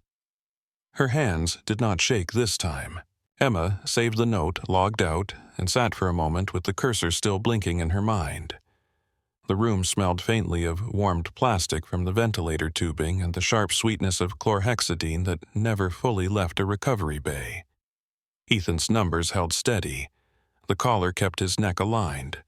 Her hands did not shake this time. Emma saved the note, logged out, and sat for a moment with the cursor still blinking in her mind. The room smelled faintly of warmed plastic from the ventilator tubing and the sharp sweetness of chlorhexidine that never fully left a recovery bay. Ethan's numbers held steady. The collar kept his neck aligned.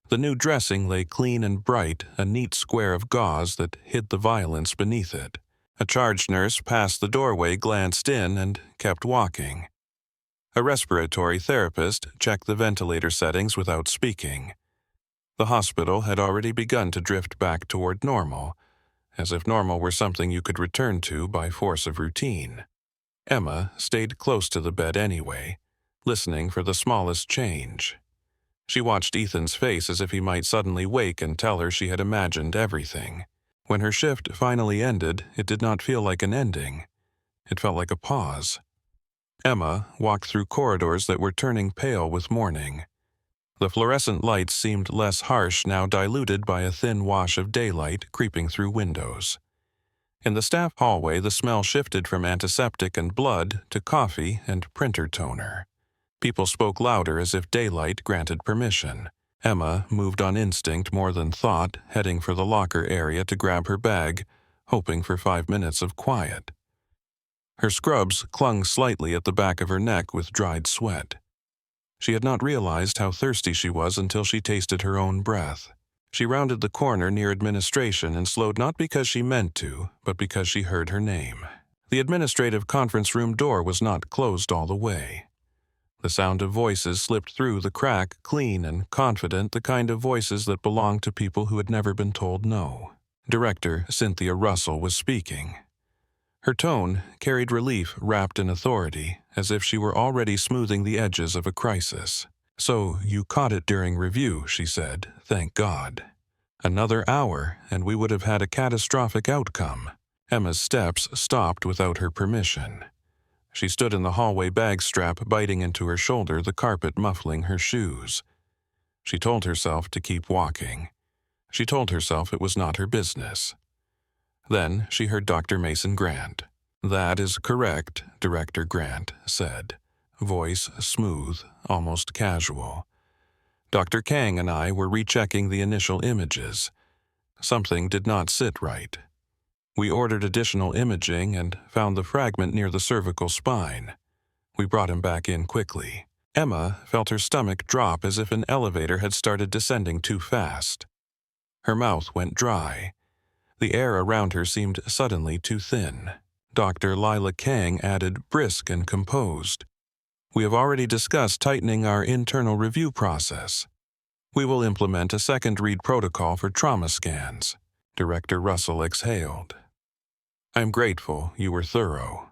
The new dressing lay clean and bright, a neat square of gauze that hid the violence beneath it. A charge nurse passed the doorway, glanced in, and kept walking. A respiratory therapist checked the ventilator settings without speaking. The hospital had already begun to drift back toward normal, as if normal were something you could return to by force of routine. Emma stayed close to the bed anyway, listening for the smallest change. She watched Ethan's face as if he might suddenly wake and tell her she had imagined everything. When her shift finally ended, it did not feel like an ending. It felt like a pause. Emma walked through corridors that were turning pale with morning. The fluorescent lights seemed less harsh, now diluted by a thin wash of daylight creeping through windows. In the staff hallway, the smell shifted from antiseptic and blood to coffee and printer toner. People spoke louder as if daylight granted permission. Emma moved on instinct more than thought, heading for the locker area to grab her bag, hoping for 5 minutes of quiet. Her scrubs clung slightly at the back of her neck with dried sweat. She had not realized how thirsty she was until she tasted her own breath. She rounded the corner near administration and slowed not because she meant to, but because she heard her name. The administrative conference room door was not closed all the way. The sound of voices slipped through the crack, clean and confident, the kind of voices that belonged to people who had never been told no. Director Cynthia Russell was speaking. Her tone carried relief wrapped in authority, as if she were already smoothing the edges of a crisis. "So you caught it during review," she said. "Thank God. Another hour, and we would have had a catastrophic outcome." Emma's steps stopped without her permission. She stood in the hallway, bag strap biting into her shoulder, the carpet muffling her shoes. She told herself to keep walking. She told herself it was not her business. Then she heard Dr. Mason Grant. "That is correct," Director Grant said, voice smooth, almost casual. "Dr. Kang and I were rechecking the initial images. Something did not sit right. We ordered additional imaging and found the fragment near the cervical spine. We brought him back in quickly." Emma felt her stomach drop as if an elevator had started descending too fast. Her mouth went dry. The air around her seemed suddenly too thin. Dr. Lila Kang added, brisk and composed, "We have already discussed tightening our internal review process. We will implement a second read protocol for trauma scans." Director Russell exhaled. "I am grateful you were thorough.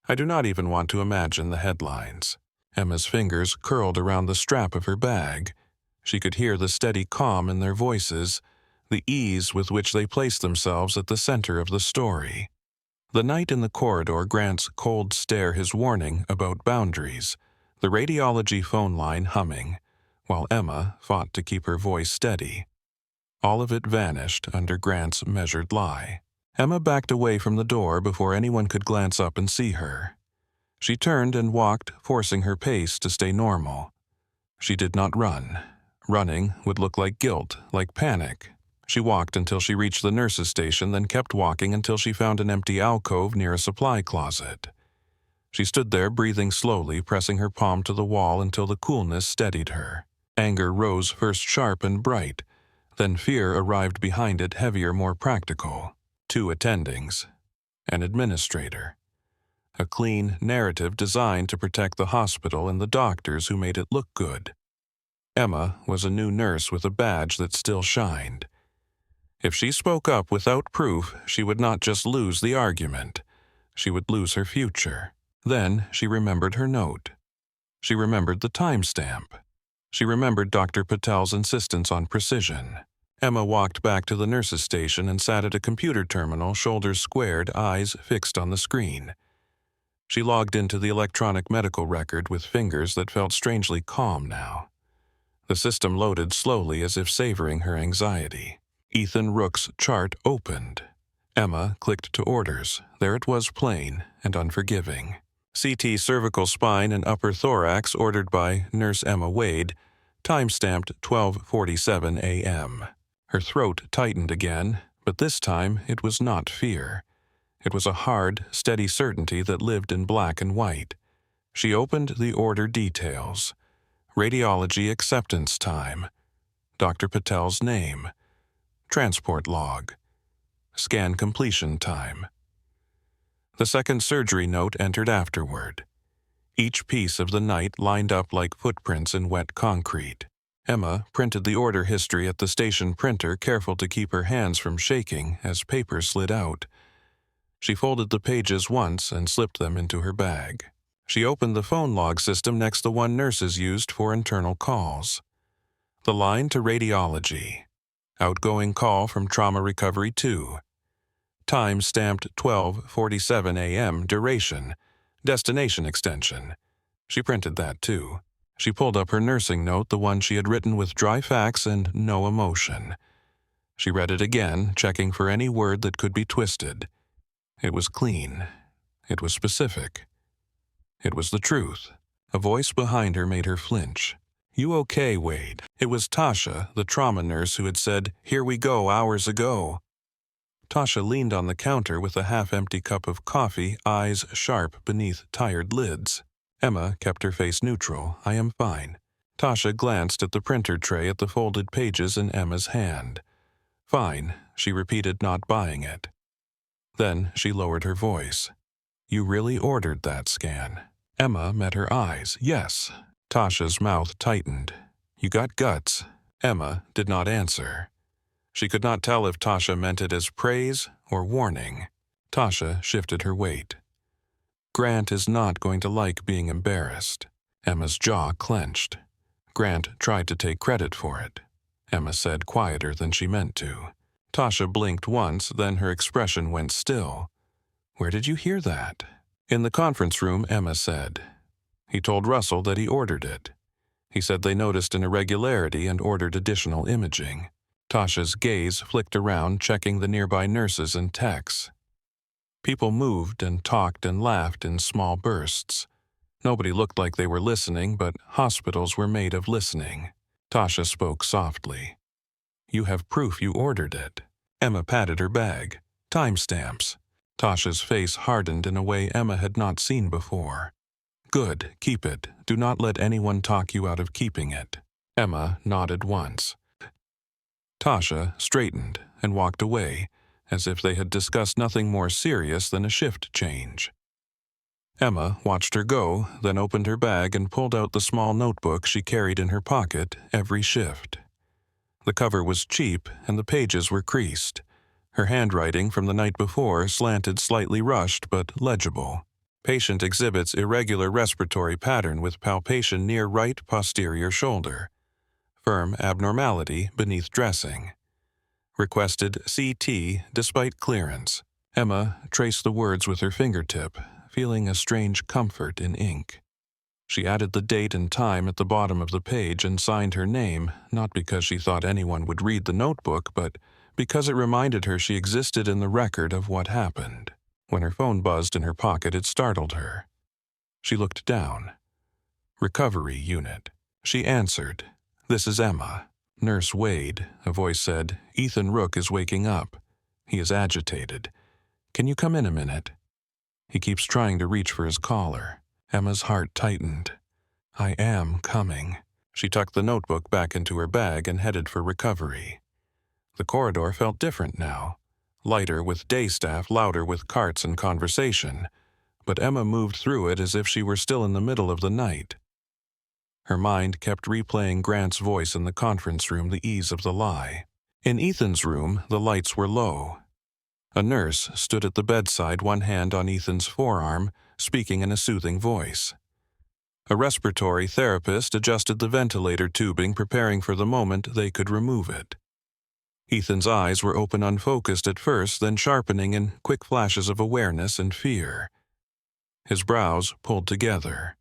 I do not even want to imagine the headlines." Emma's fingers curled around the strap of her bag. She could hear the steady calm in their voices, the ease with which they placed themselves at the center of the story. The night in the corridor, Grant's cold stare, his warning about boundaries, the radiology phone line humming, while Emma fought to keep her voice steady. All of it vanished under Grant's measured lie. Emma backed away from the door before anyone could glance up and see her. She turned and walked, forcing her pace to stay normal. She did not run. Running would look like guilt, like panic. She walked until she reached the nurse's station, then kept walking until she found an empty alcove near a supply closet. She stood there, breathing slowly, pressing her palm to the wall until the coolness steadied her. Anger rose first sharp and bright, then fear arrived behind it, heavier, more practical. 2 attendings. An administrator. A clean narrative designed to protect the hospital and the doctors who made it look good. Emma was a new nurse with a badge that still shined. If she spoke up without proof, she would not just lose the argument. She would lose her future. Then she remembered her note. She remembered the timestamp. She remembered Dr. Patel's insistence on precision. Emma walked back to the nurse's station and sat at a computer terminal, shoulders squared, eyes fixed on the screen. She logged into the electronic medical record with fingers that felt strangely calm now. The system loaded slowly as if savoring her anxiety. Ethan Rook's chart opened. Emma clicked to orders. There it was, plain and unforgiving. CT cervical spine and upper thorax ordered by Nurse Emma Wade, time-stamped 12:47 a.m. Her throat tightened again, but this time it was not fear. It was a hard, steady certainty that lived in black and white. She opened the order details. Radiology acceptance time. Dr. Patel's name. Transport log. Scan completion time. The second surgery note entered afterward. Each piece of the night lined up like footprints in wet concrete. Emma printed the order history at the station printer, careful to keep her hands from shaking as paper slid out. She folded the pages once and slipped them into her bag. She opened the phone log system next to one nurses used for internal calls. The line to radiology. Outgoing call from Trauma Recovery 2. Time stamped 12:47 a.m. Duration. Destination extension. She printed that too. She pulled up her nursing note, the one she had written with dry facts and no emotion. She read it again, checking for any word that could be twisted. It was clean. It was specific. It was the truth. A voice behind her made her flinch. "You okay, Wade?" It was Tasha, the trauma nurse, who had said, "Here we go," hours ago. Tasha leaned on the counter with a half-empty cup of coffee, eyes sharp beneath tired lids. Emma kept her face neutral. "I am fine." Tasha glanced at the printer tray at the folded pages in Emma's hand. "Fine," she repeated, not buying it. Then she lowered her voice. You really ordered that scan? Emma met her eyes. Yes. Tasha's mouth tightened. You got guts. Emma did not answer. She could not tell if Tasha meant it as praise or warning. Tasha shifted her weight. Grant is not going to like being embarrassed. Emma's jaw clenched. Grant tried to take credit for it. Emma said quieter than she meant to. Tasha blinked once, then her expression went still. Where did you hear that? In the conference room, Emma said. He told Russell that he ordered it. He said they noticed an irregularity and ordered additional imaging. Tasha's gaze flicked around, checking the nearby nurses and techs. People moved and talked and laughed in small bursts. Nobody looked like they were listening, but hospitals were made of listening. Tasha spoke softly. You have proof you ordered it. Emma patted her bag. Timestamps. Tasha's face hardened in a way Emma had not seen before. Good, keep it. Do not let anyone talk you out of keeping it. Emma nodded once. Tasha straightened and walked away, as if they had discussed nothing more serious than a shift change. Emma watched her go, then opened her bag and pulled out the small notebook she carried in her pocket every shift. The cover was cheap and the pages were creased. Her handwriting from the night before slanted, slightly rushed, but legible. Patient exhibits irregular respiratory pattern with palpation near right posterior shoulder. Firm abnormality beneath dressing. Requested CT despite clearance. Emma traced the words with her fingertip, feeling a strange comfort in ink. She added the date and time at the bottom of the page and signed her name, not because she thought anyone would read the notebook, but because it reminded her she existed in the record of what happened. When her phone buzzed in her pocket, it startled her. She looked down. Recovery unit. She answered. This is Emma. Nurse Wade, a voice said. Ethan Rook is waking up. He is agitated. Can you come in a minute? He keeps trying to reach for his collar. Emma's heart tightened. I am coming. She tucked the notebook back into her bag and headed for recovery. The corridor felt different now. Lighter with day staff, louder with carts and conversation. But Emma moved through it as if she were still in the middle of the night. Her mind kept replaying Grant's voice in the conference room, the ease of the lie. In Ethan's room, the lights were low. A nurse stood at the bedside, one hand on Ethan's forearm, speaking in a soothing voice. A respiratory therapist adjusted the ventilator tubing, preparing for the moment they could remove it. Ethan's eyes were open unfocused at first, then sharpening in quick flashes of awareness and fear. His brows pulled together.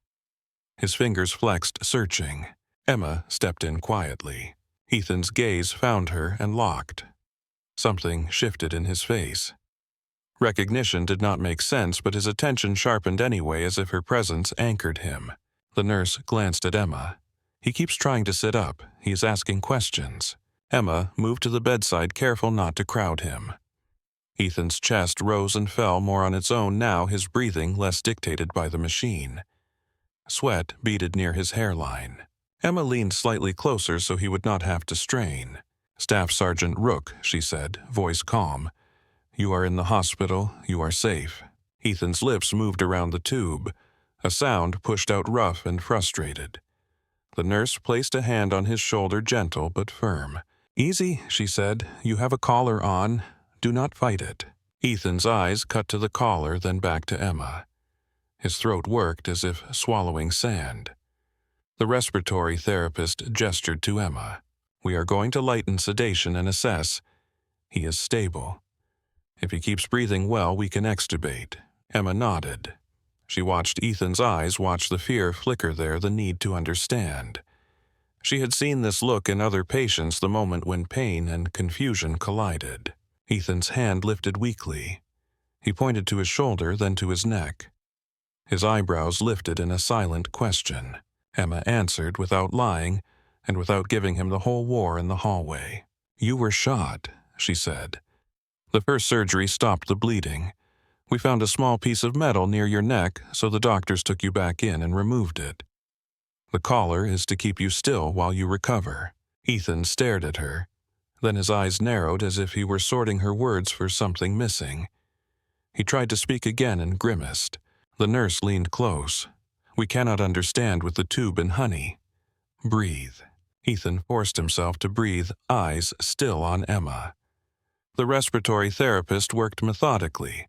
His fingers flexed, searching. Emma stepped in quietly. Ethan's gaze found her and locked. Something shifted in his face. Recognition did not make sense, but his attention sharpened anyway, as if her presence anchored him. The nurse glanced at Emma. He keeps trying to sit up. He is asking questions. Emma moved to the bedside, careful not to crowd him. Ethan's chest rose and fell more on its own now, his breathing less dictated by the machine. Sweat beaded near his hairline. Emma leaned slightly closer so he would not have to strain. Staff Sergeant Rook, she said, voice calm. You are in the hospital. You are safe. Ethan's lips moved around the tube. A sound pushed out rough and frustrated. The nurse placed a hand on his shoulder, gentle but firm. Easy, she said. You have a collar on. Do not fight it. Ethan's eyes cut to the collar, then back to Emma. His throat worked as if swallowing sand. The respiratory therapist gestured to Emma. We are going to lighten sedation and assess. He is stable. If he keeps breathing well, we can extubate. Emma nodded. She watched Ethan's eyes, watched the fear flicker there, the need to understand. She had seen this look in other patients the moment when pain and confusion collided. Ethan's hand lifted weakly. He pointed to his shoulder, then to his neck. His eyebrows lifted in a silent question. Emma answered without lying and without giving him the whole war in the hallway. You were shot, she said. The first surgery stopped the bleeding. We found a small piece of metal near your neck, so the doctors took you back in and removed it. The collar is to keep you still while you recover. Ethan stared at her. Then his eyes narrowed as if he were sorting her words for something missing. He tried to speak again and grimaced. The nurse leaned close. "We cannot understand with the tube and honey." "Breathe." Ethan forced himself to breathe, eyes still on Emma. The respiratory therapist worked methodically,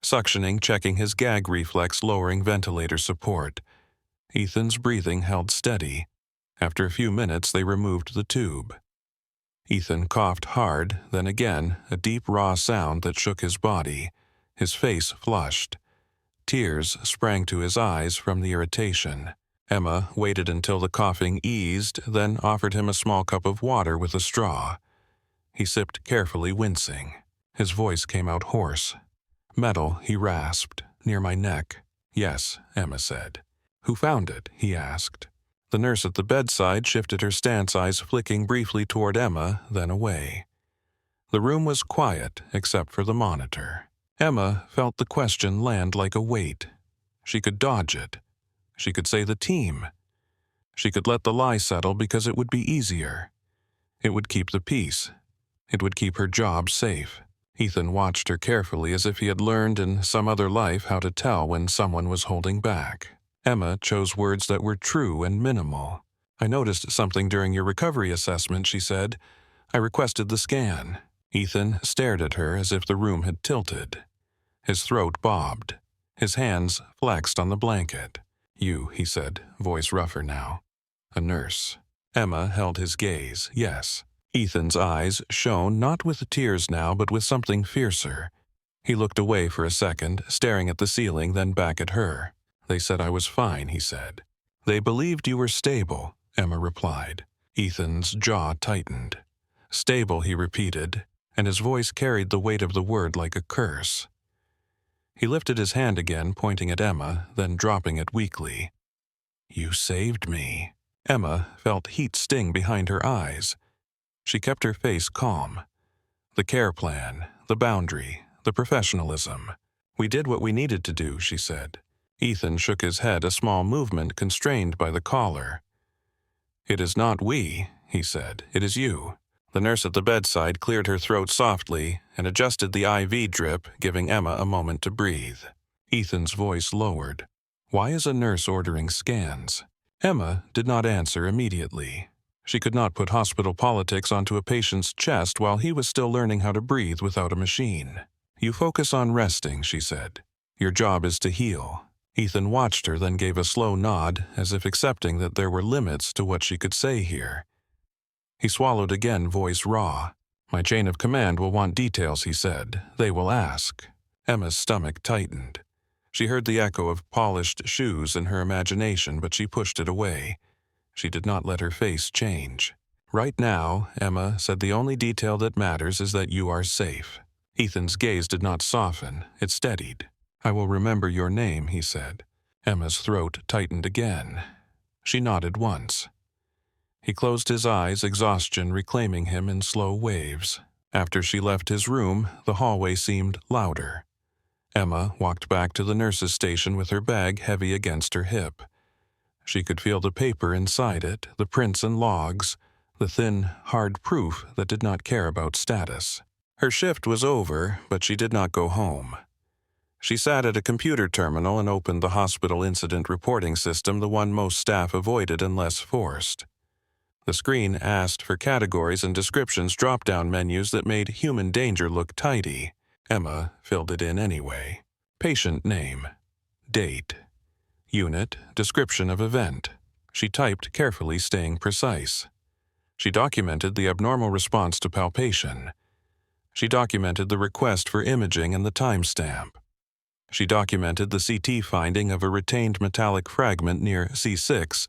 suctioning, checking his gag reflex, lowering ventilator support. Ethan's breathing held steady. After a few minutes, they removed the tube. Ethan coughed hard, then again, a deep raw sound that shook his body. His face flushed. Tears sprang to his eyes from the irritation. Emma waited until the coughing eased, then offered him a small cup of water with a straw. He sipped carefully, wincing. His voice came out hoarse. "Metal," he rasped, "near my neck." "Yes," Emma said. "Who found it?" he asked. The nurse at the bedside shifted her stance, eyes flicking briefly toward Emma, then away. The room was quiet, except for the monitor. Emma felt the question land like a weight. She could dodge it. She could say the team. She could let the lie settle because it would be easier. It would keep the peace. It would keep her job safe. Ethan watched her carefully, as if he had learned in some other life how to tell when someone was holding back. Emma chose words that were true and minimal. "I noticed something during your recovery assessment," she said. "I requested the scan." Ethan stared at her as if the room had tilted. His throat bobbed. His hands flexed on the blanket. "You," he said, voice rougher now. "A nurse." Emma held his gaze. "Yes." Ethan's eyes shone not with tears now, but with something fiercer. He looked away for a second, staring at the ceiling, then back at her. "They said I was fine," he said. "They believed you were stable," Emma replied. Ethan's jaw tightened. "Stable," he repeated, and his voice carried the weight of the word like a curse. He lifted his hand again, pointing at Emma, then dropping it weakly. "You saved me." Emma felt heat sting behind her eyes. She kept her face calm. "The care plan, the boundary, the professionalism. We did what we needed to do," she said. Ethan shook his head, a small movement constrained by the collar. "It is not we," he said. "It is you." The nurse at the bedside cleared her throat softly and adjusted the IV drip, giving Emma a moment to breathe. Ethan's voice lowered. "Why is a nurse ordering scans?" Emma did not answer immediately. She could not put hospital politics onto a patient's chest while he was still learning how to breathe without a machine. "You focus on resting," she said. "Your job is to heal." Ethan watched her, then gave a slow nod, as if accepting that there were limits to what she could say here. He swallowed again, voice raw. "My chain of command will want details," he said. "They will ask." Emma's stomach tightened. She heard the echo of polished shoes in her imagination, but she pushed it away. She did not let her face change. "Right now," Emma said, "the only detail that matters is that you are safe." Ethan's gaze did not soften. It steadied. "I will remember your name," he said. Emma's throat tightened again. She nodded once. He closed his eyes, exhaustion reclaiming him in slow waves. After she left his room, the hallway seemed louder. Emma walked back to the nurse's station with her bag heavy against her hip. She could feel the paper inside it, the prints and logs, the thin, hard proof that did not care about status. Her shift was over, but she did not go home. She sat at a computer terminal and opened the hospital incident reporting system, the one most staff avoided unless forced. The screen asked for categories and descriptions drop-down menus that made human danger look tidy. Emma filled it in anyway. Patient name. Date. Unit. Description of event. She typed carefully, staying precise. She documented the abnormal response to palpation. She documented the request for imaging and the timestamp. She documented the CT finding of a retained metallic fragment near C6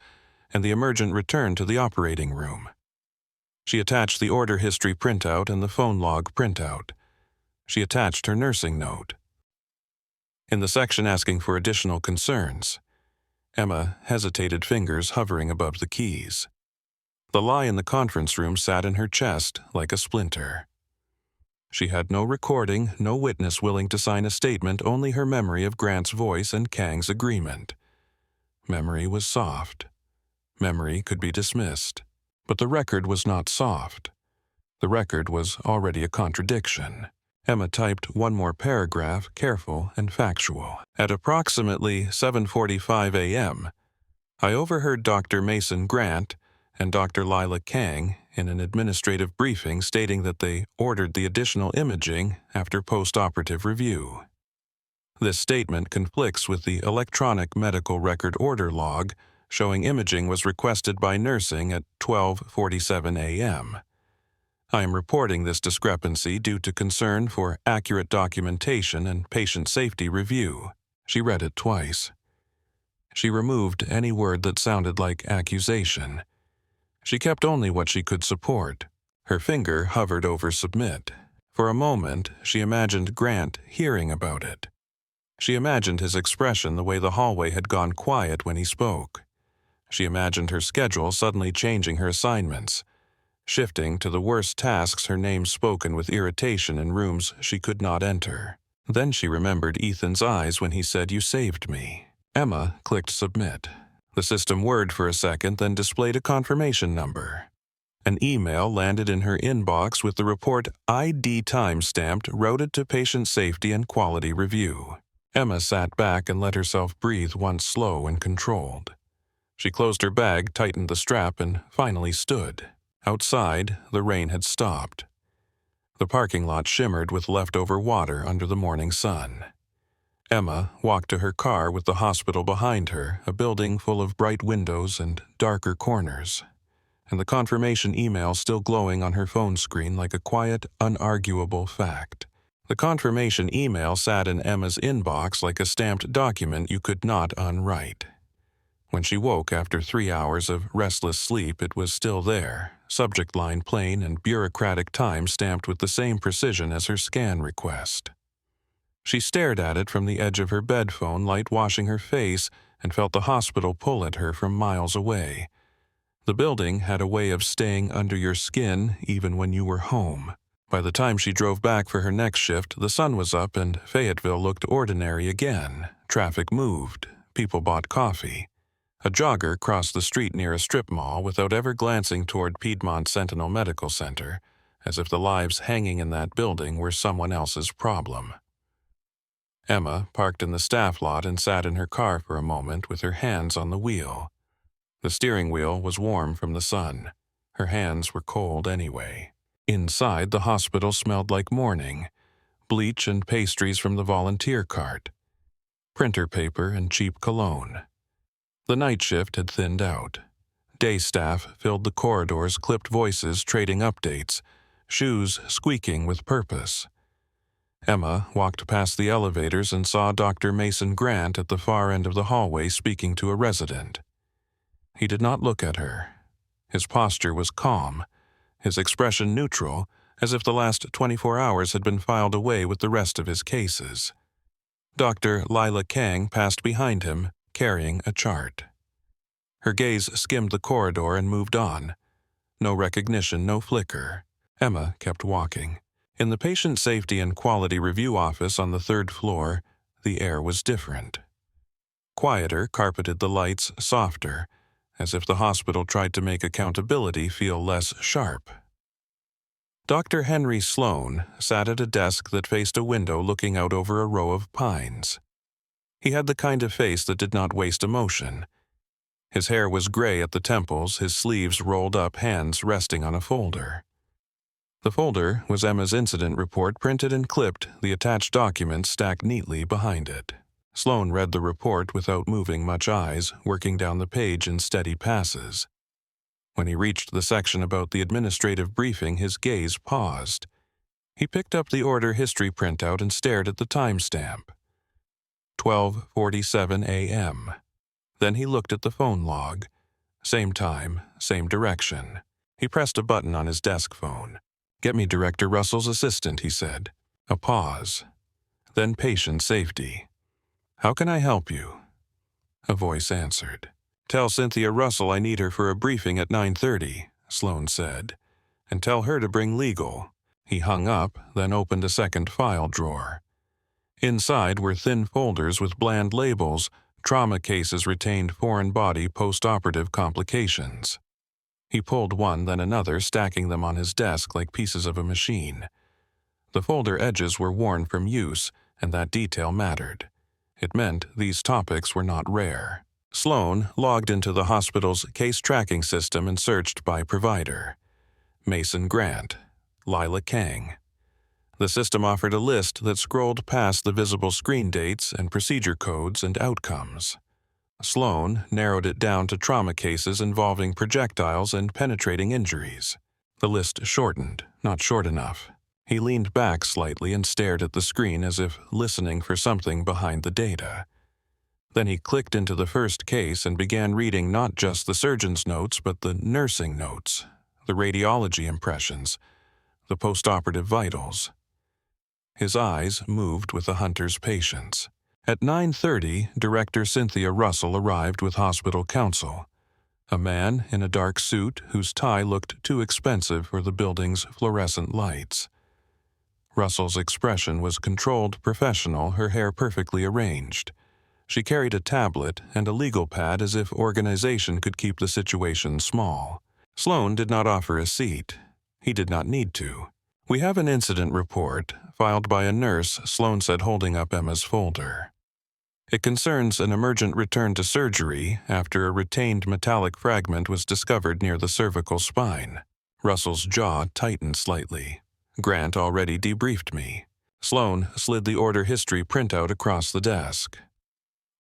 and the emergent return to the operating room. She attached the order history printout and the phone log printout. She attached her nursing note. In the section asking for additional concerns, Emma hesitated, fingers hovering above the keys. The lie in the conference room sat in her chest like a splinter. She had no recording, no witness willing to sign a statement, only her memory of Grant's voice and Kang's agreement. Memory was soft. Memory could be dismissed. But the record was not soft. The record was already a contradiction. Emma typed one more paragraph, careful and factual. At approximately 7:45 a.m., I overheard Dr. Mason Grant and Dr. Lila Kang in an administrative briefing stating that they ordered the additional imaging after post-operative review. This statement conflicts with the electronic medical record order log showing imaging was requested by nursing at 12:47 a.m. I am reporting this discrepancy due to concern for accurate documentation and patient safety review. She read it twice. She removed any word that sounded like accusation. She kept only what she could support. Her finger hovered over submit. For a moment, she imagined Grant hearing about it. She imagined his expression the way the hallway had gone quiet when he spoke. She imagined her schedule suddenly changing her assignments, shifting to the worst tasks, her name spoken with irritation in rooms she could not enter. Then she remembered Ethan's eyes when he said, "You saved me." Emma clicked submit. The system whirred for a second, then displayed a confirmation number. An email landed in her inbox with the report ID time-stamped, routed to patient safety and quality review. Emma sat back and let herself breathe once slow and controlled. She closed her bag, tightened the strap, and finally stood. Outside, the rain had stopped. The parking lot shimmered with leftover water under the morning sun. Emma walked to her car with the hospital behind her, a building full of bright windows and darker corners, and the confirmation email still glowing on her phone screen like a quiet, unarguable fact. The confirmation email sat in Emma's inbox like a stamped document you could not unwrite. When she woke after 3 hours of restless sleep, it was still there, subject line plain and bureaucratic time stamped with the same precision as her scan request. She stared at it from the edge of her bed phone light, washing her face, and felt the hospital pull at her from miles away. The building had a way of staying under your skin even when you were home. By the time she drove back for her next shift, the sun was up and Fayetteville looked ordinary again. Traffic moved. People bought coffee. A jogger crossed the street near a strip mall without ever glancing toward Piedmont Sentinel Medical Center, as if the lives hanging in that building were someone else's problem. Emma parked in the staff lot and sat in her car for a moment with her hands on the wheel. The steering wheel was warm from the sun. Her hands were cold anyway. Inside, the hospital smelled like morning, bleach and pastries from the volunteer cart, printer paper and cheap cologne. The night shift had thinned out. Day staff filled the corridors, clipped voices trading updates, shoes squeaking with purpose. Emma walked past the elevators and saw Dr. Mason Grant at the far end of the hallway speaking to a resident. He did not look at her. His posture was calm, his expression neutral, as if the last 24 hours had been filed away with the rest of his cases. Dr. Lila Kang passed behind him, carrying a chart. Her gaze skimmed the corridor and moved on. No recognition, no flicker. Emma kept walking. In the patient safety and quality review office on the 3rd floor, the air was different. Quieter carpeted the lights, softer, as if the hospital tried to make accountability feel less sharp. Dr. Henry Sloan sat at a desk that faced a window looking out over a row of pines. He had the kind of face that did not waste emotion. His hair was gray at the temples, his sleeves rolled up, hands resting on a folder. The folder was Emma's incident report, printed and clipped, the attached documents stacked neatly behind it. Sloan read the report without moving much, eyes working down the page in steady passes. When he reached the section about the administrative briefing, his gaze paused. He picked up the order history printout and stared at the timestamp. 12:47 a.m. Then he looked at the phone log. Same time, same direction. He pressed a button on his desk phone. "Get me Director Russell's assistant," he said. A pause. Then patient safety. "How can I help you?" A voice answered. "Tell Cynthia Russell I need her for a briefing at 9:30, Sloan said. "And tell her to bring legal." He hung up, then opened a second file drawer. Inside were thin folders with bland labels, trauma cases retained foreign body post-operative complications. He pulled one, then another, stacking them on his desk like pieces of a machine. The folder edges were worn from use, and that detail mattered. It meant these topics were not rare. Sloan logged into the hospital's case tracking system and searched by provider. Mason Grant, Lila Kang. The system offered a list that scrolled past the visible screen dates and procedure codes and outcomes. Sloan narrowed it down to trauma cases involving projectiles and penetrating injuries. The list shortened, not short enough. He leaned back slightly and stared at the screen as if listening for something behind the data. Then he clicked into the first case and began reading not just the surgeon's notes but the nursing notes, the radiology impressions, the postoperative vitals. His eyes moved with the hunter's patience. At 9:30, Director Cynthia Russell arrived with hospital counsel, a man in a dark suit whose tie looked too expensive for the building's fluorescent lights. Russell's expression was controlled, professional, her hair perfectly arranged. She carried a tablet and a legal pad as if organization could keep the situation small. Sloan did not offer a seat. He did not need to. "We have an incident report, filed by a nurse," Sloan said, holding up Emma's folder. "It concerns an emergent return to surgery after a retained metallic fragment was discovered near the cervical spine." Russell's jaw tightened slightly. "Grant already debriefed me." Sloan slid the order history printout across the desk.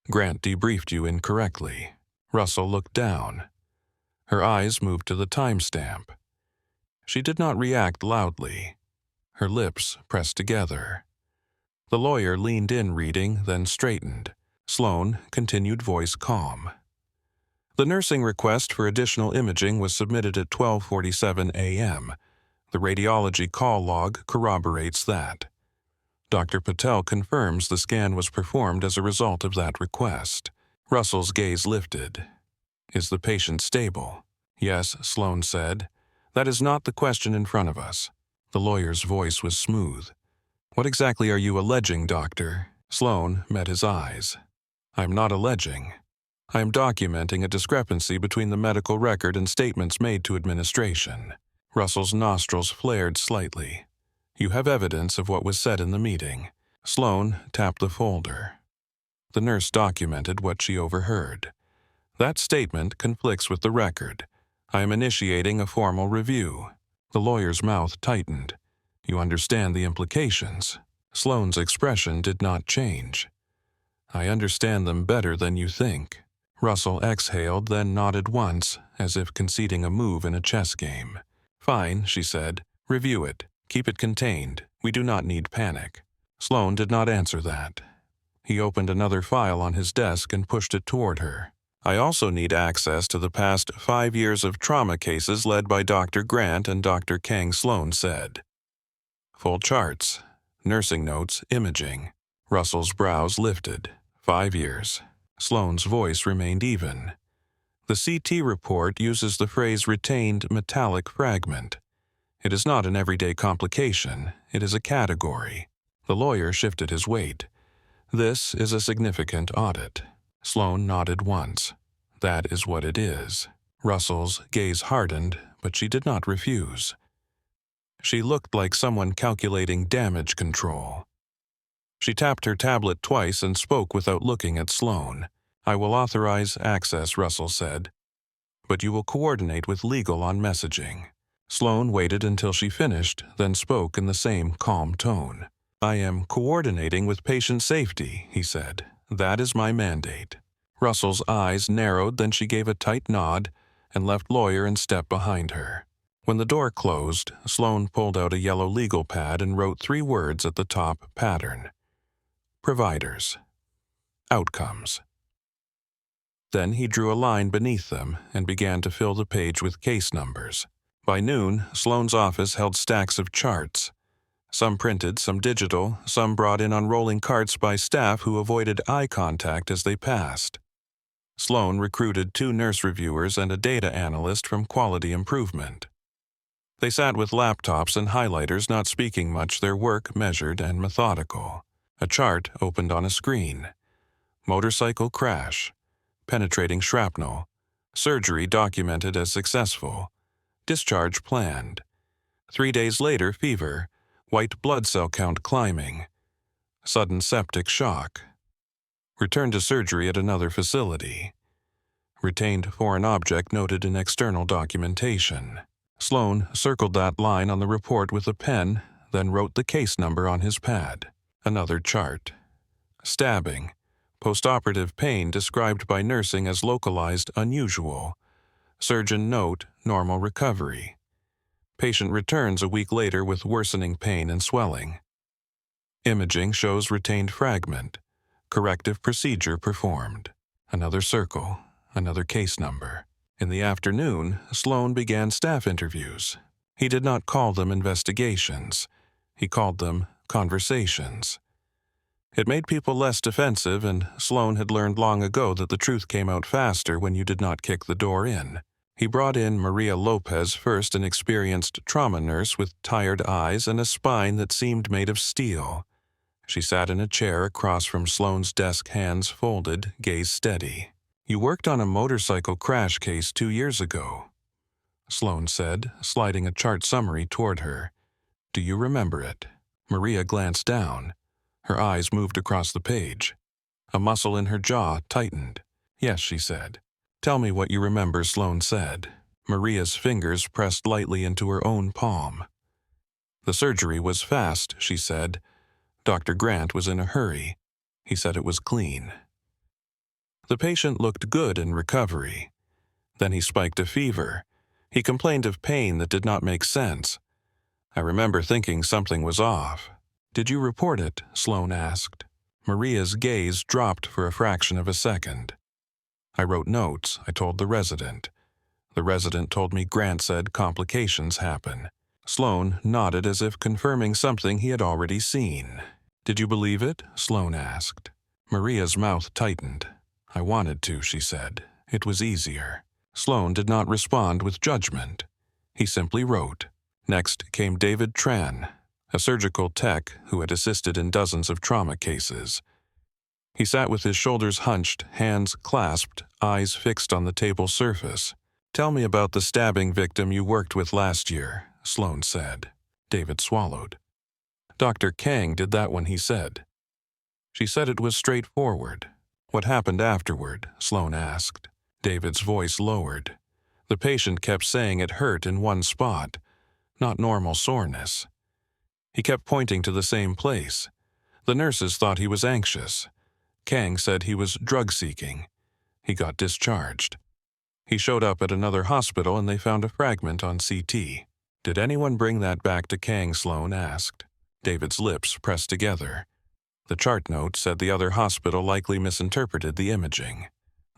"Grant debriefed you incorrectly." Russell looked down. Her eyes moved to the timestamp. She did not react loudly. Her lips pressed together. The lawyer leaned in reading, then straightened. Sloan continued, voice calm. "The nursing request for additional imaging was submitted at 12:47 a.m. The radiology call log corroborates that. Dr. Patel confirms the scan was performed as a result of that request." Russell's gaze lifted. "Is the patient stable?" "Yes," Sloan said. "That is not the question in front of us." The lawyer's voice was smooth. "What exactly are you alleging, doctor?" Sloan met his eyes. "I'm not alleging. I am documenting a discrepancy between the medical record and statements made to administration." Russell's nostrils flared slightly. "You have evidence of what was said in the meeting." Sloan tapped the folder. The nurse documented what she overheard. "That statement conflicts with the record. I am initiating a formal review." The lawyer's mouth tightened. "You understand the implications?" Sloan's expression did not change. "I understand them better than you think." Russell exhaled, then nodded once, as if conceding a move in a chess game. "Fine," she said. "Review it. Keep it contained. We do not need panic." Sloan did not answer that. He opened another file on his desk and pushed it toward her. "I also need access to the past 5 years of trauma cases led by Dr. Grant and Dr. Kang," Sloan said. "Full charts, nursing notes, imaging." Russell's brows lifted. 5 years. Sloan's voice remained even. "The CT report uses the phrase retained metallic fragment. It is not an everyday complication. It is a category." The lawyer shifted his weight. "This is a significant audit." Sloan nodded once. "That is what it is." Russell's gaze hardened, but she did not refuse. She looked like someone calculating damage control. She tapped her tablet twice and spoke without looking at Sloan. "I will authorize access," Russell said, "but you will coordinate with legal on messaging." Sloan waited until she finished, then spoke in the same calm tone. "I am coordinating with patient safety," he said. "That is my mandate." Russell's eyes narrowed, then she gave a tight nod and left lawyer and stepped behind her. When the door closed, Sloan pulled out a yellow legal pad and wrote 3 words at the top pattern. Providers. Outcomes. Then he drew a line beneath them and began to fill the page with case numbers. By noon, Sloan's office held stacks of charts. Some printed, some digital, some brought in on rolling carts by staff who avoided eye contact as they passed. Sloan recruited 2 nurse reviewers and a data analyst from quality improvement. They sat with laptops and highlighters, not speaking much, their work measured and methodical. A chart opened on a screen. Motorcycle crash. Penetrating shrapnel. Surgery documented as successful. Discharge planned. 3 days later, fever. white blood cell count climbing, sudden septic shock. Return to surgery at another facility. Retained foreign object noted in external documentation. Sloan circled that line on the report with a pen, then wrote the case number on his pad. Another chart. Stabbing. Postoperative pain described by nursing as localized unusual. Surgeon note, normal recovery. Patient returns a week later with worsening pain and swelling. Imaging shows retained fragment. Corrective procedure performed. Another circle, another case number. In the afternoon, Sloan began staff interviews. He did not call them investigations. He called them conversations. It made people less defensive, and Sloan had learned long ago that the truth came out faster when you did not kick the door in. He brought in Maria Lopez, first an experienced trauma nurse with tired eyes and a spine that seemed made of steel. She sat in a chair across from Sloan's desk, hands folded, gaze steady. "You worked on a motorcycle crash case 2 years ago," Sloan said, sliding a chart summary toward her. "Do you remember it?" Maria glanced down. Her eyes moved across the page. A muscle in her jaw tightened. "Yes," she said. "Tell me what you remember," Sloan said. Maria's fingers pressed lightly into her own palm. "The surgery was fast," she said. "Dr. Grant was in a hurry. He said it was clean." The patient looked good in recovery. Then he spiked a fever. He complained of pain that did not make sense. "I remember thinking something was off." "Did you report it?" Sloan asked. Maria's gaze dropped for a fraction of a second. "I wrote notes," I told the resident. The resident told me Grant said complications happen. Sloan nodded as if confirming something he had already seen. "Did you believe it?" Sloan asked. Maria's mouth tightened. "I wanted to," she said. "It was easier." Sloan did not respond with judgment. He simply wrote. Next came David Tran, a surgical tech who had assisted in dozens of trauma cases. He sat with his shoulders hunched, hands clasped, eyes fixed on the table surface. "Tell me about the stabbing victim you worked with last year," Sloan said. David swallowed. "Dr. Kang did that one," he said. She said it was straightforward. "What happened afterward?" Sloan asked. David's voice lowered. The patient kept saying it hurt in one spot, not normal soreness. He kept pointing to the same place. The nurses thought he was anxious. Kang said he was drug-seeking. He got discharged. He showed up at another hospital and they found a fragment on CT. "Did anyone bring that back to Kang?" Sloan asked. David's lips pressed together. The chart note said the other hospital likely misinterpreted the imaging.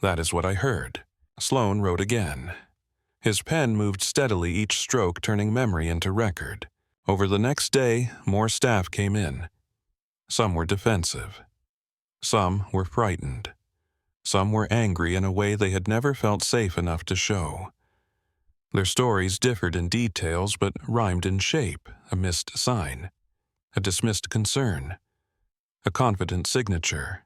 "That is what I heard." Sloan wrote again. His pen moved steadily, each stroke turning memory into record. Over the next day, more staff came in. Some were defensive. Some were frightened. Some were angry in a way they had never felt safe enough to show. Their stories differed in details but rhymed in shape: a missed sign, a dismissed concern, a confident signature,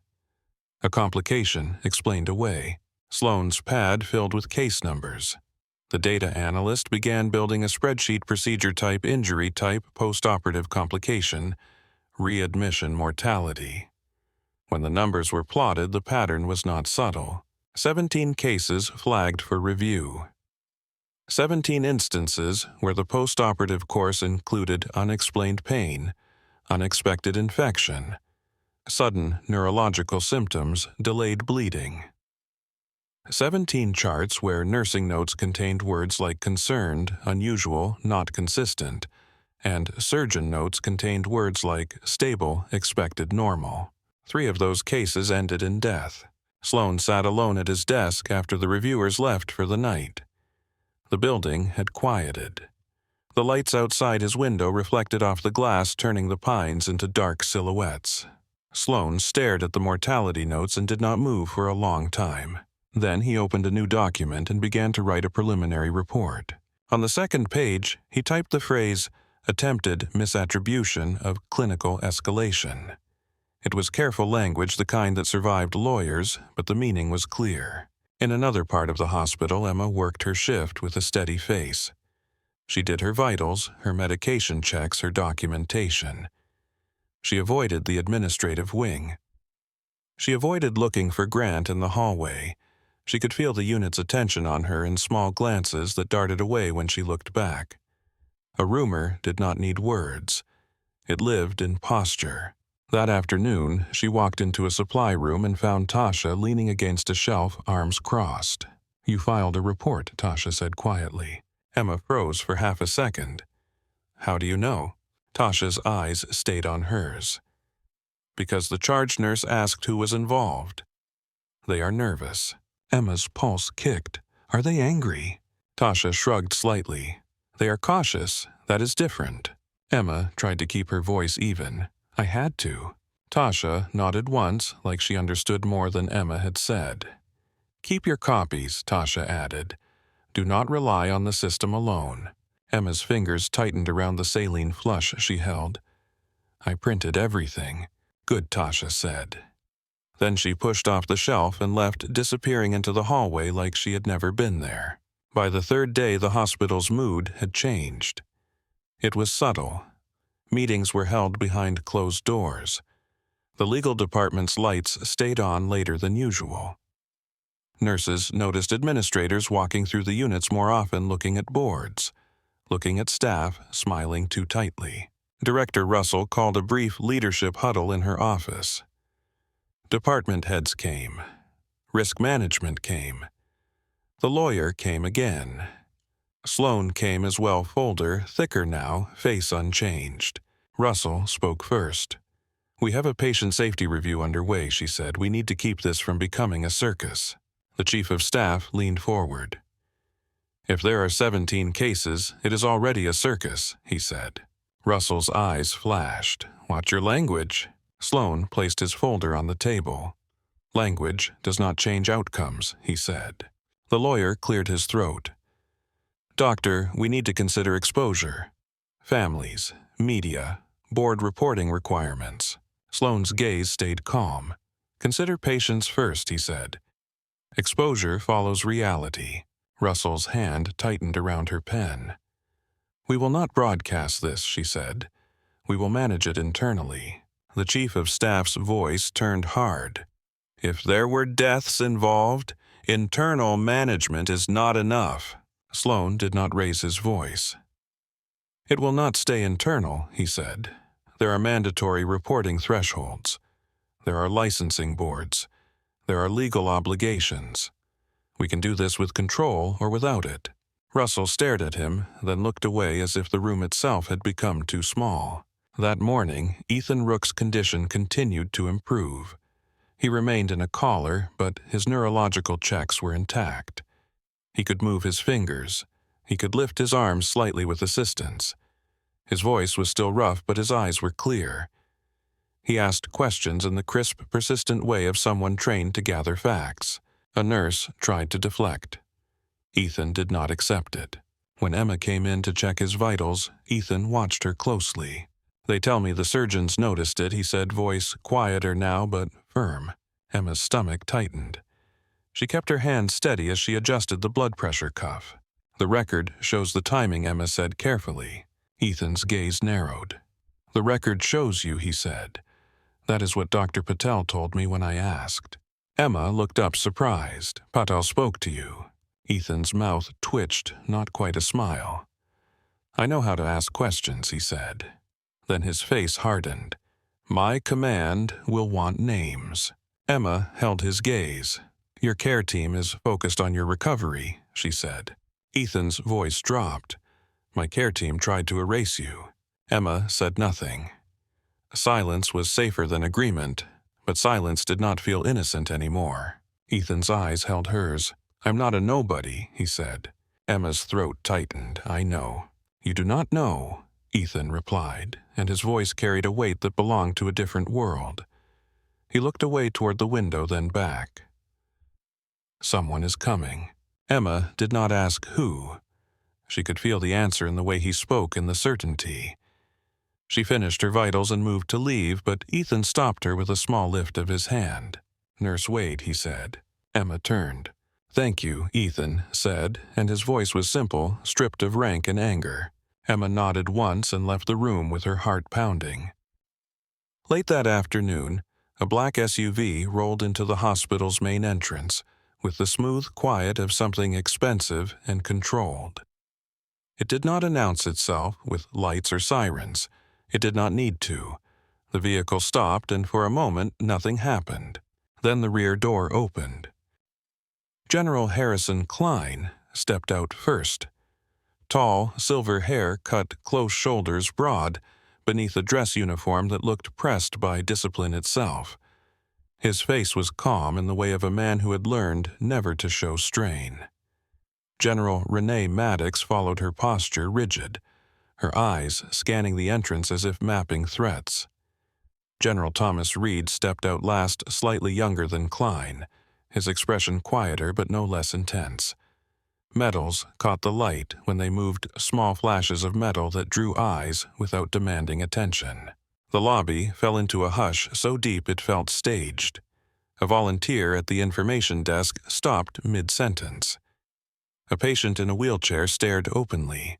a complication explained away. Sloan's pad filled with case numbers. The data analyst began building a spreadsheet: procedure type, injury type, postoperative complication, readmission mortality. When the numbers were plotted, the pattern was not subtle. 17 cases flagged for review. 17 instances where the postoperative course included unexplained pain, unexpected infection, sudden neurological symptoms, delayed bleeding. 17 charts where nursing notes contained words like concerned, unusual, not consistent, and surgeon notes contained words like stable, expected, normal. 3 of those cases ended in death. Sloan sat alone at his desk after the reviewers left for the night. The building had quieted. The lights outside his window reflected off the glass, turning the pines into dark silhouettes. Sloan stared at the mortality notes and did not move for a long time. Then he opened a new document and began to write a preliminary report. On the second page, he typed the phrase, "attempted misattribution of clinical escalation." It was careful language, the kind that survived lawyers, but the meaning was clear. In another part of the hospital, Emma worked her shift with a steady face. She did her vitals, her medication checks, her documentation. She avoided the administrative wing. She avoided looking for Grant in the hallway. She could feel the unit's attention on her in small glances that darted away when she looked back. A rumor did not need words. It lived in posture. That afternoon, she walked into a supply room and found Tasha leaning against a shelf, arms crossed. "You filed a report," Tasha said quietly. Emma froze for half a second. "How do you know?" Tasha's eyes stayed on hers. "Because the charge nurse asked who was involved." "They are nervous." Emma's pulse kicked. "Are they angry?" Tasha shrugged slightly. "They are cautious. That is different." Emma tried to keep her voice even. "I had to." Tasha nodded once, like she understood more than Emma had said. "Keep your copies," Tasha added. "Do not rely on the system alone." Emma's fingers tightened around the saline flush she held. "I printed everything." "Good," Tasha said. Then she pushed off the shelf and left, disappearing into the hallway like she had never been there. By the third day, the hospital's mood had changed. It was subtle. Meetings were held behind closed doors. The legal department's lights stayed on later than usual. Nurses noticed administrators walking through the units more often, looking at boards, looking at staff, smiling too tightly. Director Russell called a brief leadership huddle in her office. Department heads came. Risk management came. The lawyer came again. Sloan came as well, folder, thicker now, face unchanged. Russell spoke first. "We have a patient safety review underway," she said. "We need to keep this from becoming a circus." The chief of staff leaned forward. "If there are 17 cases, it is already a circus," he said. Russell's eyes flashed. "Watch your language." Sloan placed his folder on the table. "Language does not change outcomes," he said. The lawyer cleared his throat. "Doctor, we need to consider exposure. Families, media, board reporting requirements." Sloan's gaze stayed calm. "Consider patients first," he said. "Exposure follows reality." Russell's hand tightened around her pen. "We will not broadcast this," she said. "We will manage it internally." The chief of staff's voice turned hard. "If there were deaths involved, internal management is not enough." Sloan did not raise his voice. "It will not stay internal," he said. "There are mandatory reporting thresholds. There are licensing boards. There are legal obligations. We can do this with control or without it." Russell stared at him, then looked away as if the room itself had become too small. That morning, Ethan Rook's condition continued to improve. He remained in a collar, but his neurological checks were intact. He could move his fingers. He could lift his arms slightly with assistance. His voice was still rough, but his eyes were clear. He asked questions in the crisp, persistent way of someone trained to gather facts. A nurse tried to deflect. Ethan did not accept it. When Emma came in to check his vitals, Ethan watched her closely. "They tell me the surgeons noticed it," he said, voice quieter now but firm. Emma's stomach tightened. She kept her hand steady as she adjusted the blood pressure cuff. "The record shows the timing," Emma said carefully. Ethan's gaze narrowed. "The record shows you," he said. "That is what Dr. Patel told me when I asked." Emma looked up surprised. "Patel spoke to you." Ethan's mouth twitched, not quite a smile. "I know how to ask questions," he said. Then his face hardened. "My command will want names." Emma held his gaze. "Your care team is focused on your recovery," she said. Ethan's voice dropped. "My care team tried to erase you." Emma said nothing. Silence was safer than agreement, but silence did not feel innocent anymore. Ethan's eyes held hers. "I'm not a nobody," he said. Emma's throat tightened. "I know." "You do not know," Ethan replied, and his voice carried a weight that belonged to a different world. He looked away toward the window, then back. "Someone is coming." Emma did not ask who. She could feel the answer in the way he spoke and the certainty. She finished her vitals and moved to leave, but Ethan stopped her with a small lift of his hand. "Nurse Wade," he said. Emma turned. "Thank you," Ethan said, and his voice was simple, stripped of rank and anger. Emma nodded once and left the room with her heart pounding. Late that afternoon, a black SUV rolled into the hospital's main entrance, with the smooth quiet of something expensive and controlled. It did not announce itself with lights or sirens. It did not need to. The vehicle stopped, and for a moment nothing happened. Then the rear door opened. General Harrison Klein stepped out first. Tall, silver hair cut close shoulders broad, beneath a dress uniform that looked pressed by discipline itself. His face was calm in the way of a man who had learned never to show strain. General Renee Maddox followed her posture rigid, her eyes scanning the entrance as if mapping threats. General Thomas Reed stepped out last, slightly younger than Klein, his expression quieter but no less intense. Metals caught the light when they moved, small flashes of metal that drew eyes without demanding attention. The lobby fell into a hush so deep it felt staged. A volunteer at the information desk stopped mid-sentence. A patient in a wheelchair stared openly.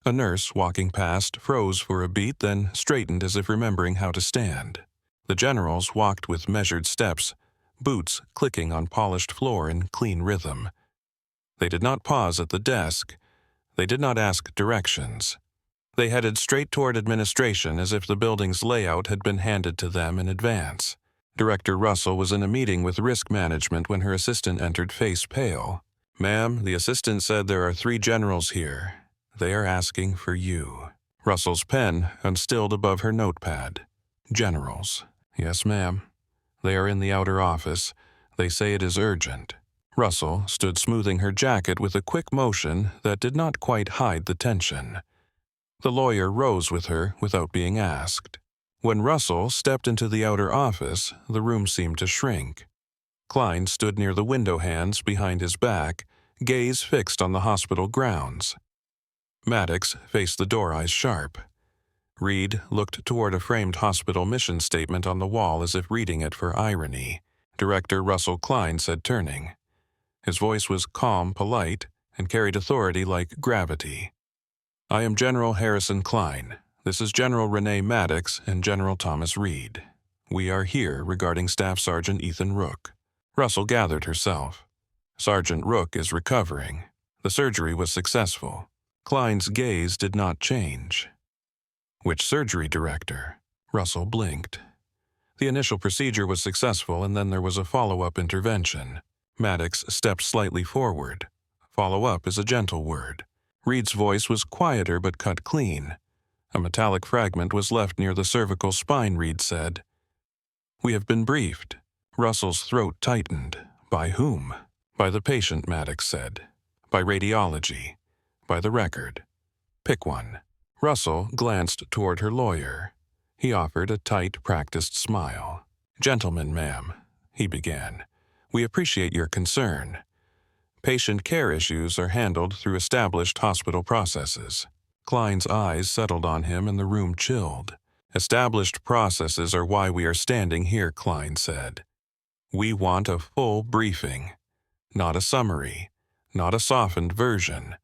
A nurse walking past froze for a beat, then straightened as if remembering how to stand. The generals walked with measured steps, boots clicking on polished floor in clean rhythm. They did not pause at the desk. They did not ask directions. They headed straight toward administration as if the building's layout had been handed to them in advance. Director Russell was in a meeting with risk management when her assistant entered, face pale. "Ma'am, the assistant said there are 3 generals here. They are asking for you." Russell's pen unstilled above her notepad. "Generals." "Yes, ma'am. They are in the outer office. They say it is urgent." Russell stood smoothing her jacket with a quick motion that did not quite hide the tension. The lawyer rose with her without being asked. When Russell stepped into the outer office, the room seemed to shrink. Klein stood near the window, hands behind his back, gaze fixed on the hospital grounds. Maddox faced the door, eyes sharp. Reed looked toward a framed hospital mission statement on the wall as if reading it for irony. Director Russell Klein said, turning. His voice was calm, polite, and carried authority like gravity. "I am General Harrison Klein. This is General Renee Maddox and General Thomas Reed. We are here regarding Staff Sergeant Ethan Rook." Russell gathered herself. "Sergeant Rook is recovering. The surgery was successful." Klein's gaze did not change. "Which surgery, Director?" Russell blinked. "The initial procedure was successful, and then there was a follow-up intervention." Maddox stepped slightly forward. "Follow-up is a gentle word." Reed's voice was quieter but cut clean. A metallic fragment was left near the cervical spine, Reed said. "We have been briefed." Russell's throat tightened. "By whom?" "By the patient," Maddox said. "By radiology. By the record. Pick one." Russell glanced toward her lawyer. He offered a tight, practiced smile. "Gentlemen, ma'am," he began, "we appreciate your concern. Patient care issues are handled through established hospital processes." Klein's eyes settled on him and the room chilled. "Established processes are why we are standing here," Klein said. "We want a full briefing. Not a summary. Not a softened version.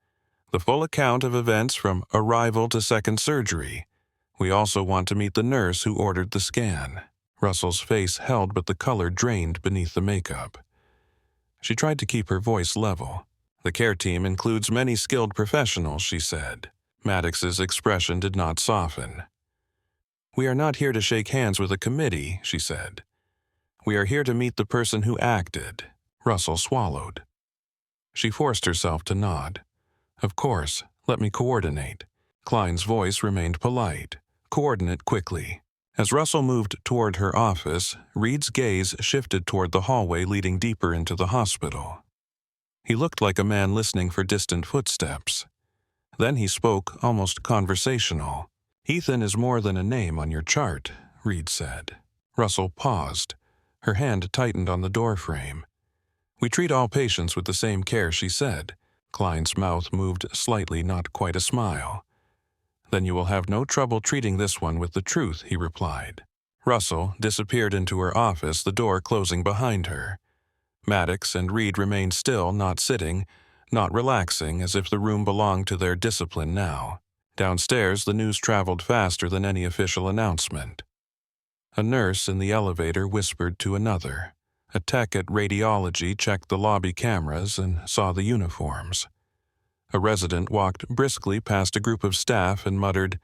The full account of events from arrival to second surgery. We also want to meet the nurse who ordered the scan." Russell's face held, but the color drained beneath the makeup. She tried to keep her voice level. "The care team includes many skilled professionals," she said. Maddox's expression did not soften. "We are not here to shake hands with a committee," she said. "We are here to meet the person who acted." Russell swallowed. She forced herself to nod. "Of course, let me coordinate." Klein's voice remained polite. "Coordinate quickly." As Russell moved toward her office, Reed's gaze shifted toward the hallway leading deeper into the hospital. He looked like a man listening for distant footsteps. Then he spoke, almost conversational. "Ethan is more than a name on your chart," Reed said. Russell paused. Her hand tightened on the doorframe. "We treat all patients with the same care," she said. Klein's mouth moved slightly, not quite a smile. "Then you will have no trouble treating this one with the truth," he replied. Russell disappeared into her office, the door closing behind her. Maddox and Reed remained still, not sitting, not relaxing, as if the room belonged to their discipline now. Downstairs, the news traveled faster than any official announcement. A nurse in the elevator whispered to another. A tech at radiology checked the lobby cameras and saw the uniforms. A resident walked briskly past a group of staff and muttered,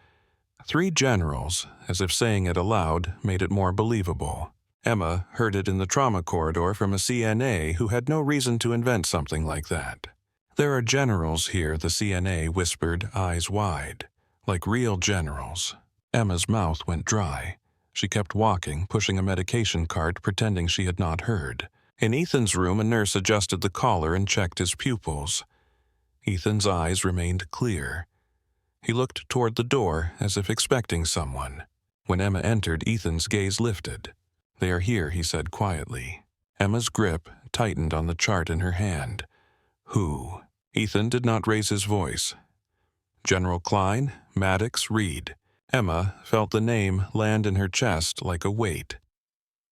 "3 generals," as if saying it aloud made it more believable. Emma heard it in the trauma corridor from a CNA who had no reason to invent something like that. "There are generals here," the CNA whispered, eyes wide. "Like real generals." Emma's mouth went dry. She kept walking, pushing a medication cart, pretending she had not heard. In Ethan's room, a nurse adjusted the collar and checked his pupils. Ethan's eyes remained clear. He looked toward the door as if expecting someone. When Emma entered, Ethan's gaze lifted. "They are here," he said quietly. Emma's grip tightened on the chart in her hand. "Who?" Ethan did not raise his voice. "General Klein, Maddox, Reed." Emma felt the name land in her chest like a weight.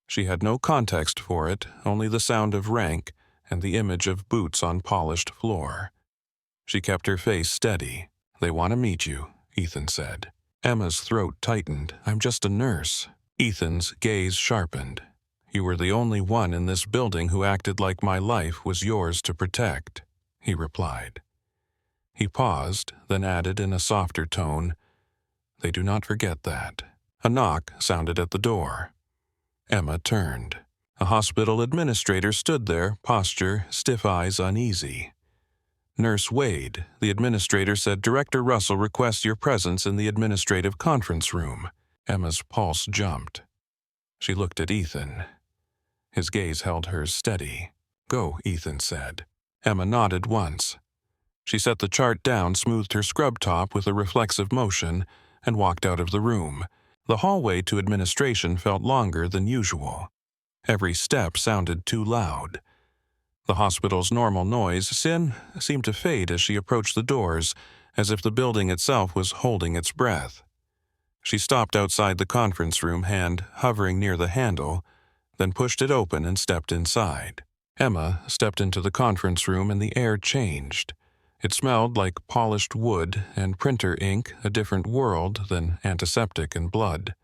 She had no context for it, only the sound of rank and the image of boots on polished floor. She kept her face steady. "They want to meet you," Ethan said. Emma's throat tightened. "I'm just a nurse." Ethan's gaze sharpened. "You were the only one in this building who acted like my life was yours to protect," he replied. He paused, then added in a softer tone, "They do not forget that." A knock sounded at the door. Emma turned. A hospital administrator stood there, posture, stiff eyes uneasy. "Nurse Wade," the administrator said, "Director Russell requests your presence in the administrative conference room." Emma's pulse jumped. She looked at Ethan. His gaze held hers steady. "Go," Ethan said. Emma nodded once. She set the chart down, smoothed her scrub top with a reflexive motion, and walked out of the room. The hallway to administration felt longer than usual. Every step sounded too loud. The hospital's normal noise seemed to fade as she approached the doors, as if the building itself was holding its breath. She stopped outside the conference room, hand hovering near the handle, then pushed it open and stepped inside. Emma stepped into the conference room and the air changed. It smelled like polished wood and printer ink, a different world than antiseptic and blood.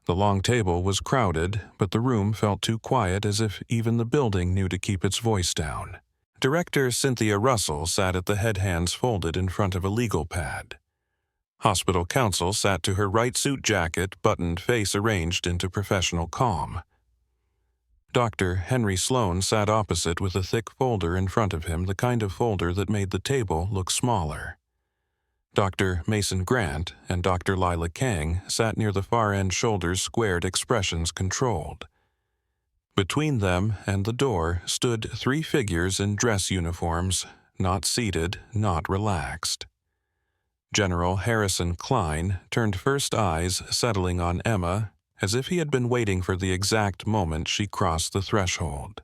The long table was crowded, but the room felt too quiet, as if even the building knew to keep its voice down. Director Cynthia Russell sat at the head, hands folded in front of a legal pad. Hospital counsel sat to her right, suit jacket, buttoned face arranged into professional calm. Dr. Henry Sloan sat opposite with a thick folder in front of him, the kind of folder that made the table look smaller. Dr. Mason Grant and Dr. Lila Kang sat near the far end, shoulders squared, expressions controlled. Between them and the door stood 3 figures in dress uniforms, not seated, not relaxed. General Harrison Klein turned first, eyes settling on Emma, as if he had been waiting for the exact moment she crossed the threshold.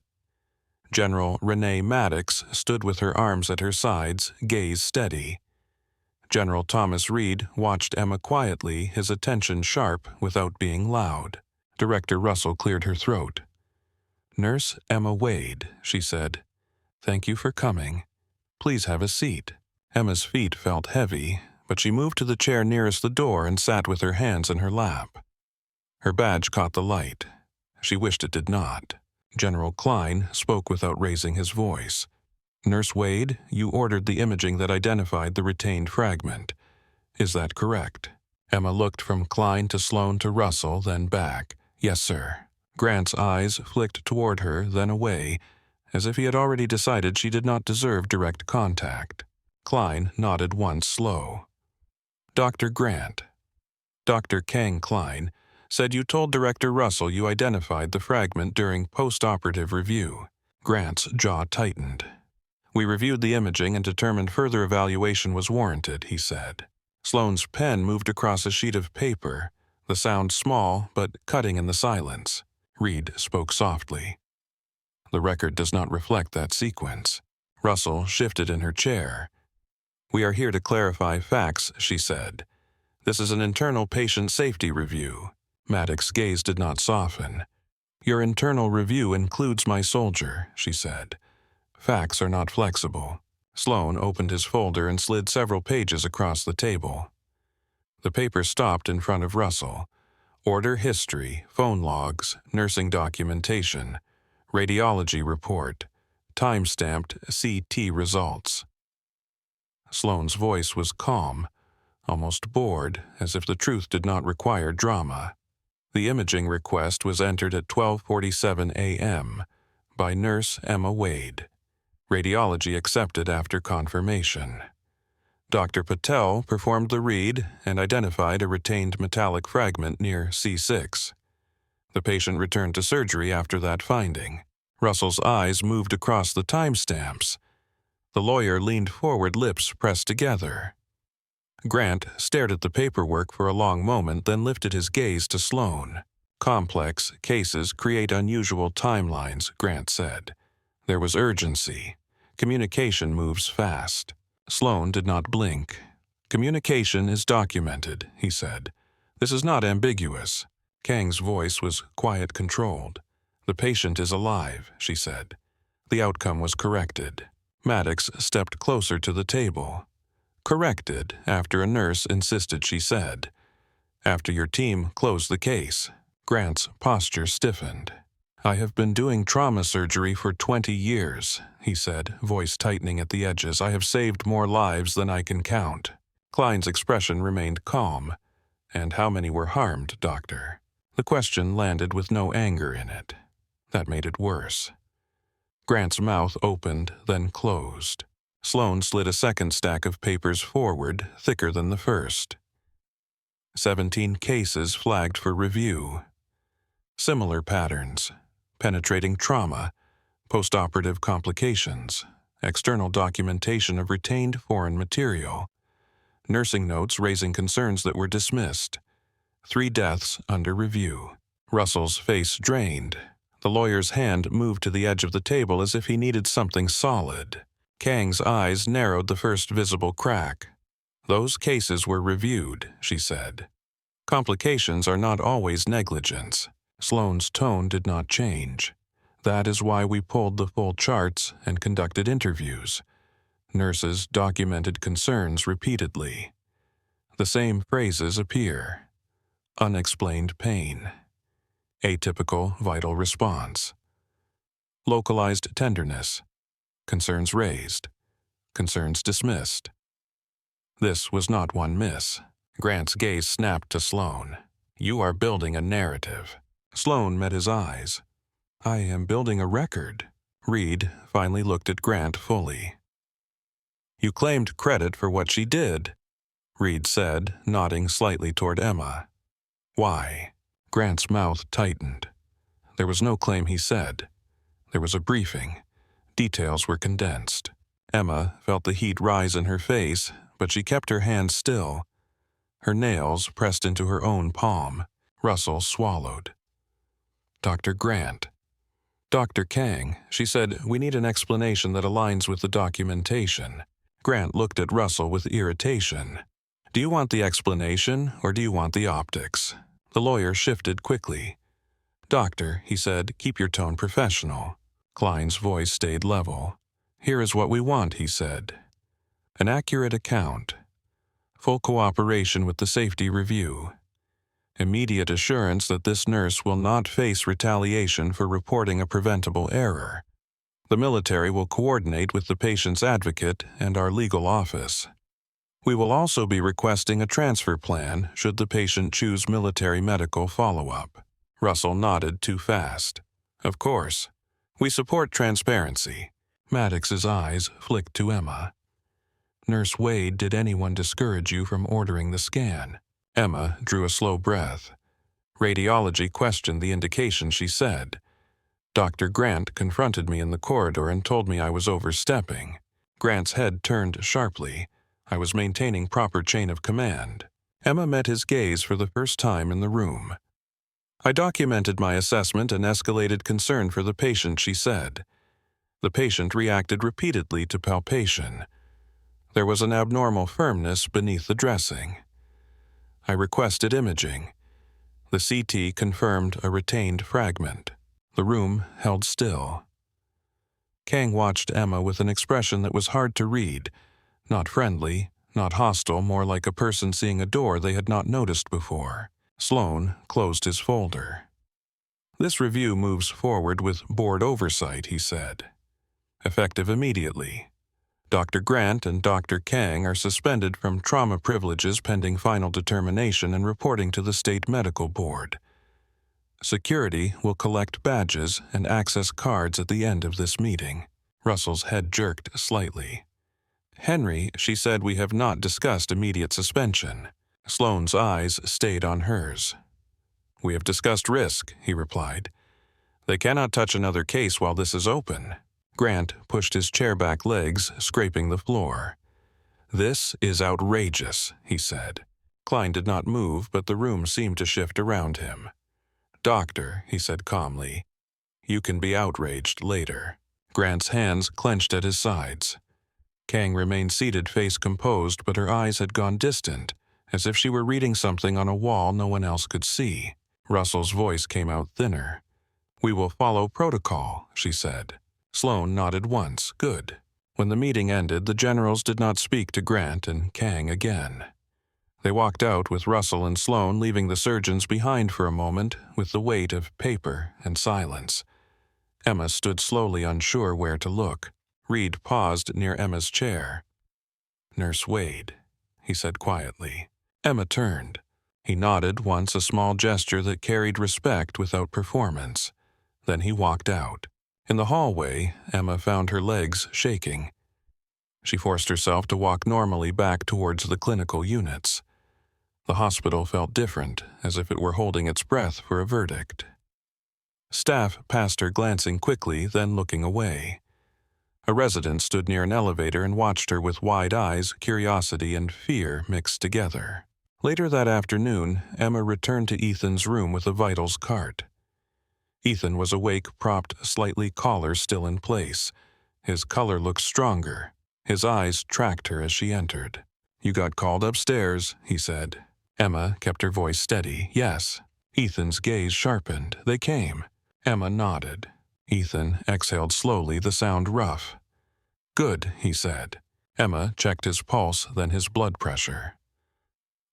General Renee Maddox stood with her arms at her sides, gaze steady. General Thomas Reed watched Emma quietly, his attention sharp without being loud. Director Russell cleared her throat. "Nurse Emma Wade," she said. "Thank you for coming. Please have a seat." Emma's feet felt heavy, but she moved to the chair nearest the door and sat with her hands in her lap. Her badge caught the light. She wished it did not. General Klein spoke without raising his voice. "Nurse Wade, you ordered the imaging that identified the retained fragment. Is that correct?" Emma looked from Klein to Sloan to Russell, then back. "Yes, sir." Grant's eyes flicked toward her, then away, as if he had already decided she did not deserve direct contact. Klein nodded once, slow. "Dr. Grant." Dr. Kang Klein said you told Director Russell you identified the fragment during post-operative review. Grant's jaw tightened. "We reviewed the imaging and determined further evaluation was warranted," he said. Sloane's pen moved across a sheet of paper, the sound small but cutting in the silence. Reed spoke softly. "The record does not reflect that sequence." Russell shifted in her chair. "We are here to clarify facts," she said. "This is an internal patient safety review." Maddox's gaze did not soften. Your internal review includes my soldier, she said. Facts are not flexible. Sloan opened his folder and slid several pages across the table. The paper stopped in front of Russell. Order history, phone logs, nursing documentation, radiology report, time-stamped CT results. Sloan's voice was calm, almost bored, as if the truth did not require drama. The imaging request was entered at 12:47 a.m. by Nurse Emma Wade. Radiology accepted after confirmation. Dr. Patel performed the read and identified a retained metallic fragment near C6. The patient returned to surgery after that finding. Russell's eyes moved across the timestamps. The lawyer leaned forward, lips pressed together. Grant stared at the paperwork for a long moment, then lifted his gaze to Sloan. Complex cases create unusual timelines, Grant said. There was urgency. Communication moves fast. Sloan did not blink. Communication is documented, he said. This is not ambiguous. Kang's voice was quiet, controlled. The patient is alive, she said. The outcome was corrected. Maddox stepped closer to the table. Corrected after a nurse insisted, she said. After your team closed the case. Grant's posture stiffened. I have been doing trauma surgery for 20 years, he said, voice tightening at the edges. I have saved more lives than I can count. Klein's expression remained calm. And how many were harmed, doctor? The question landed with no anger in it. That made it worse. Grant's mouth opened, then closed. Sloan slid a second stack of papers forward, thicker than the first. 17 cases flagged for review. Similar patterns. Penetrating trauma, postoperative complications, external documentation of retained foreign material, nursing notes raising concerns that were dismissed. 3 deaths under review. Russell's face drained. The lawyer's hand moved to the edge of the table as if he needed something solid. Kang's eyes narrowed the first visible crack. Those cases were reviewed, she said. Complications are not always negligence. Sloan's tone did not change. That is why we pulled the full charts and conducted interviews. Nurses documented concerns repeatedly. The same phrases appear. Unexplained pain. Atypical vital response. Localized tenderness. Concerns raised. Concerns dismissed. This was not one miss. Grant's gaze snapped to Sloan. You are building a narrative. Sloan met his eyes. I am building a record. Reed finally looked at Grant fully. You claimed credit for what she did, Reed said, nodding slightly toward Emma. Why? Grant's mouth tightened. There was no claim, he said. There was a briefing. Details were condensed. Emma felt the heat rise in her face, but she kept her hand still. Her nails pressed into her own palm. Russell swallowed. Dr. Grant. Dr. Kang, she said, we need an explanation that aligns with the documentation. Grant looked at Russell with irritation. Do you want the explanation, or do you want the optics? The lawyer shifted quickly. Doctor, he said, keep your tone professional. Klein's voice stayed level. Here is what we want, he said. An accurate account. Full cooperation with the safety review. Immediate assurance that this nurse will not face retaliation for reporting a preventable error. The military will coordinate with the patient's advocate and our legal office. We will also be requesting a transfer plan should the patient choose military medical follow-up. Russell nodded too fast. Of course. We support transparency. Maddox's eyes flicked to Emma. Nurse Wade, did anyone discourage you from ordering the scan? Emma drew a slow breath. Radiology questioned the indication, she said. Dr. Grant confronted me in the corridor and told me I was overstepping. Grant's head turned sharply. I was maintaining proper chain of command. Emma met his gaze for the first time in the room. I documented my assessment and escalated concern for the patient, she said. The patient reacted repeatedly to palpation. There was an abnormal firmness beneath the dressing. I requested imaging. The CT confirmed a retained fragment. The room held still. Kang watched Emma with an expression that was hard to read, not friendly, not hostile, more like a person seeing a door they had not noticed before. Sloan closed his folder. "This review moves forward with board oversight," he said. "Effective immediately. Dr. Grant and Dr. Kang are suspended from trauma privileges pending final determination and reporting to the State Medical Board. Security will collect badges and access cards at the end of this meeting." Russell's head jerked slightly. "Henry," she said, "we have not discussed immediate suspension." Sloane's eyes stayed on hers. "We have discussed risk," he replied. "They cannot touch another case while this is open." Grant pushed his chair-back legs, scraping the floor. "This is outrageous," he said. Klein did not move, but the room seemed to shift around him. "Doctor," he said calmly, "you can be outraged later." Grant's hands clenched at his sides. Kang remained seated, face composed, but her eyes had gone distant, as if she were reading something on a wall no one else could see. Russell's voice came out thinner. "We will follow protocol," she said. Sloane nodded once. "Good." When the meeting ended, the generals did not speak to Grant and Kang again. They walked out with Russell and Sloane, leaving the surgeons behind for a moment with the weight of paper and silence. Emma stood slowly, unsure where to look. Reed paused near Emma's chair. "Nurse Wade," he said quietly. Emma turned. He nodded once, a small gesture that carried respect without performance. Then he walked out. In the hallway, Emma found her legs shaking. She forced herself to walk normally back towards the clinical units. The hospital felt different, as if it were holding its breath for a verdict. Staff passed her, glancing quickly, then looking away. A resident stood near an elevator and watched her with wide eyes, curiosity and fear mixed together. Later that afternoon, Emma returned to Ethan's room with a vitals cart. Ethan was awake, propped, slightly collar still in place. His color looked stronger. His eyes tracked her as she entered. "You got called upstairs," he said. Emma kept her voice steady. "Yes." Ethan's gaze sharpened. "They came." Emma nodded. Ethan exhaled slowly, the sound rough. "Good," he said. Emma checked his pulse, then his blood pressure.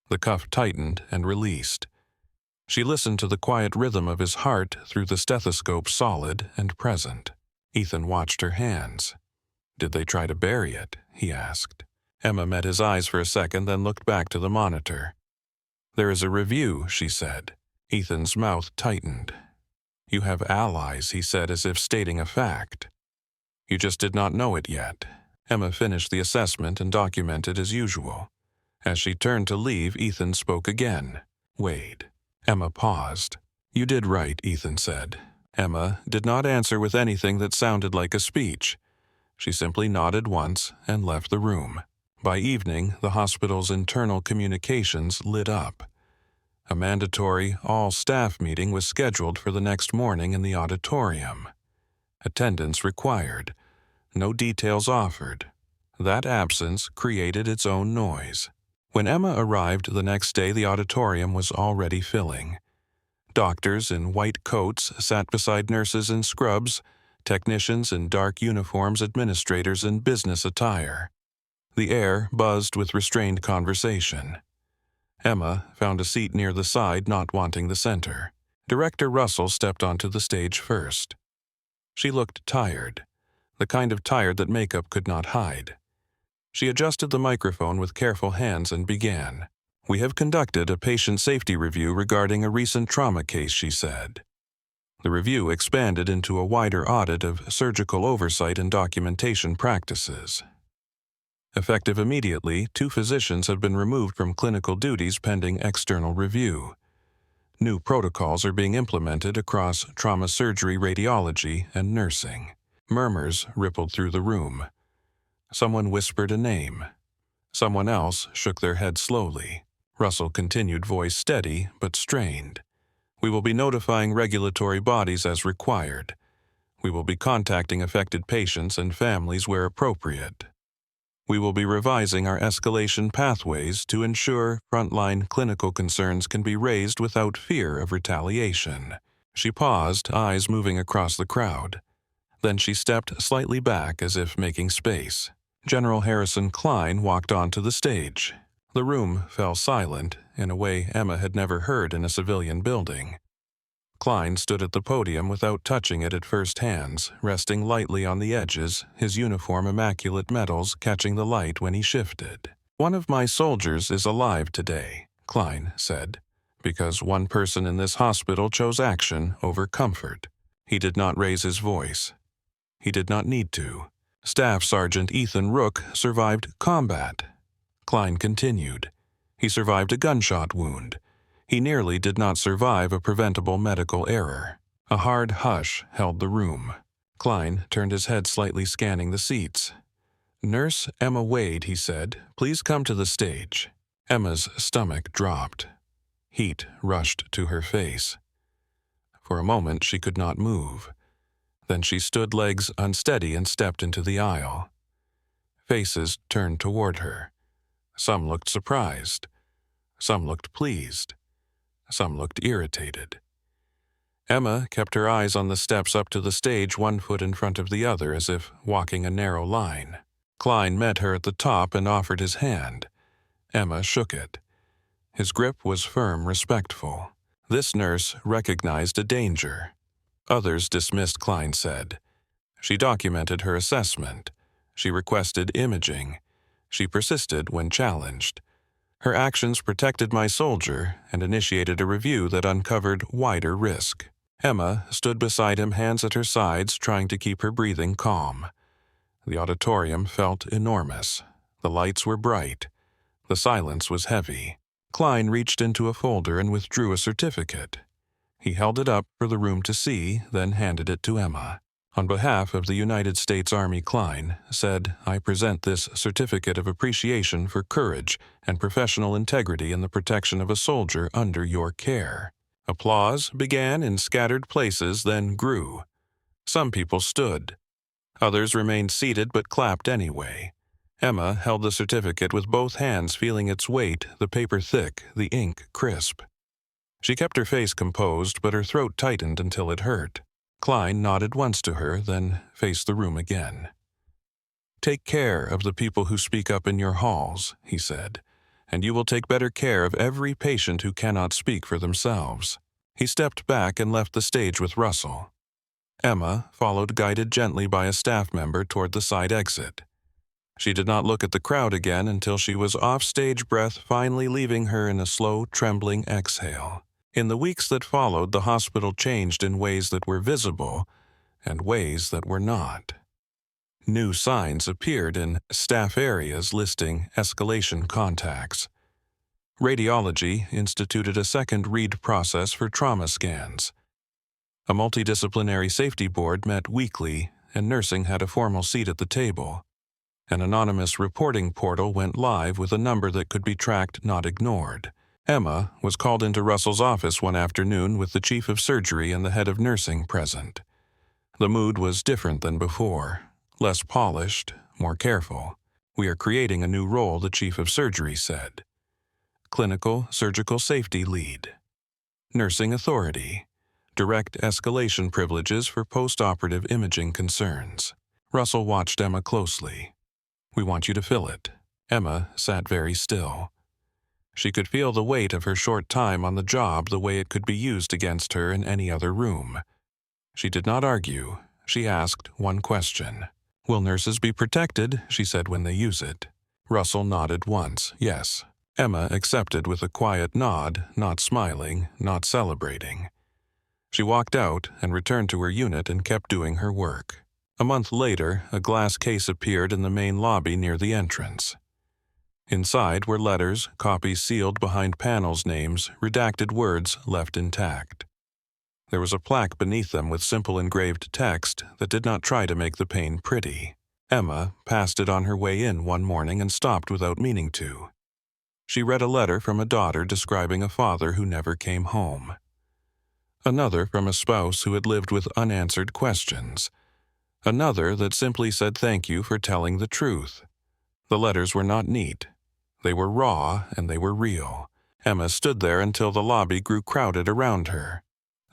The cuff tightened and released. She listened to the quiet rhythm of his heart through the stethoscope, solid and present. Ethan watched her hands. "Did they try to bury it?" he asked. Emma met his eyes for a second, then looked back to the monitor. "There is a review," she said. Ethan's mouth tightened. "You have allies," he said, as if stating a fact. "You just did not know it yet." Emma finished the assessment and documented as usual. As she turned to leave, Ethan spoke again. "Wade." Emma paused. "You did right," Ethan said. Emma did not answer with anything that sounded like a speech. She simply nodded once and left the room. By evening, the hospital's internal communications lit up. A mandatory all-staff meeting was scheduled for the next morning in the auditorium. Attendance required. No details offered. That absence created its own noise. When Emma arrived the next day, the auditorium was already filling. Doctors in white coats sat beside nurses in scrubs, technicians in dark uniforms, administrators in business attire. The air buzzed with restrained conversation. Emma found a seat near the side, not wanting the center. Director Russell stepped onto the stage first. She looked tired, the kind of tired that makeup could not hide. She adjusted the microphone with careful hands and began. "We have conducted a patient safety review regarding a recent trauma case," she said. The review expanded into a wider audit of surgical oversight and documentation practices. Effective immediately, 2 physicians have been removed from clinical duties pending external review. New protocols are being implemented across trauma surgery, radiology, and nursing. Murmurs rippled through the room. Someone whispered a name. Someone else shook their head slowly. Russell continued, voice steady but strained. "We will be notifying regulatory bodies as required. We will be contacting affected patients and families where appropriate. We will be revising our escalation pathways to ensure frontline clinical concerns can be raised without fear of retaliation." She paused, eyes moving across the crowd. Then she stepped slightly back as if making space. General Harrison Klein walked onto the stage. The room fell silent in a way Emma had never heard in a civilian building. Klein stood at the podium without touching it at first hands, resting lightly on the edges, his uniform immaculate metals catching the light when he shifted. "One of my soldiers is alive today," Klein said, "because one person in this hospital chose action over comfort." He did not raise his voice. He did not need to. Staff Sergeant Ethan Rook survived combat. Klein continued. He survived a gunshot wound. He nearly did not survive a preventable medical error. A hard hush held the room. Klein turned his head slightly, scanning the seats. "Nurse Emma Wade," he said, "please come to the stage." Emma's stomach dropped. Heat rushed to her face. For a moment she could not move. Then she stood legs unsteady and stepped into the aisle. Faces turned toward her. Some looked surprised. Some looked pleased. Some looked irritated. Emma kept her eyes on the steps up to the stage, one foot in front of the other, as if walking a narrow line. Klein met her at the top and offered his hand. Emma shook it. His grip was firm, respectful. This nurse recognized a danger. Others dismissed, Klein said. She documented her assessment. She requested imaging. She persisted when challenged. Her actions protected my soldier and initiated a review that uncovered wider risk. Emma stood beside him, hands at her sides, trying to keep her breathing calm. The auditorium felt enormous. The lights were bright. The silence was heavy. Klein reached into a folder and withdrew a certificate. He held it up for the room to see, then handed it to Emma. "On behalf of the United States Army," Klein said, "I present this certificate of appreciation for courage and professional integrity in the protection of a soldier under your care." Applause began in scattered places, then grew. Some people stood. Others remained seated but clapped anyway. Emma held the certificate with both hands, feeling its weight, the paper thick, the ink crisp. She kept her face composed, but her throat tightened until it hurt. Klein nodded once to her, then faced the room again. "Take care of the people who speak up in your halls," he said, "and you will take better care of every patient who cannot speak for themselves." He stepped back and left the stage with Russell. Emma followed, guided gently by a staff member toward the side exit. She did not look at the crowd again until she was off stage, breath finally leaving her in a slow, trembling exhale. In the weeks that followed, the hospital changed in ways that were visible and ways that were not. New signs appeared in staff areas listing escalation contacts. Radiology instituted a second read process for trauma scans. A multidisciplinary safety board met weekly, and nursing had a formal seat at the table. An anonymous reporting portal went live with a number that could be tracked, not ignored. Emma was called into Russell's office one afternoon with the chief of surgery and the head of nursing present. The mood was different than before, less polished, more careful. "We are creating a new role," the chief of surgery said. Clinical surgical safety lead. Nursing authority. Direct escalation privileges for post-operative imaging concerns. Russell watched Emma closely. "We want you to fill it." Emma sat very still. She could feel the weight of her short time on the job, the way it could be used against her in any other room. She did not argue. She asked one question. "Will nurses be protected?" she said, "when they use it." Russell nodded once, yes. Emma accepted with a quiet nod, not smiling, not celebrating. She walked out and returned to her unit and kept doing her work. A month later, a glass case appeared in the main lobby near the entrance. Inside were letters, copies sealed behind panels, names, redacted words left intact. There was a plaque beneath them with simple engraved text that did not try to make the pane pretty. Emma passed it on her way in one morning and stopped without meaning to. She read a letter from a daughter describing a father who never came home. Another from a spouse who had lived with unanswered questions. Another that simply said thank you for telling the truth. The letters were not neat. They were raw and they were real. Emma stood there until the lobby grew crowded around her.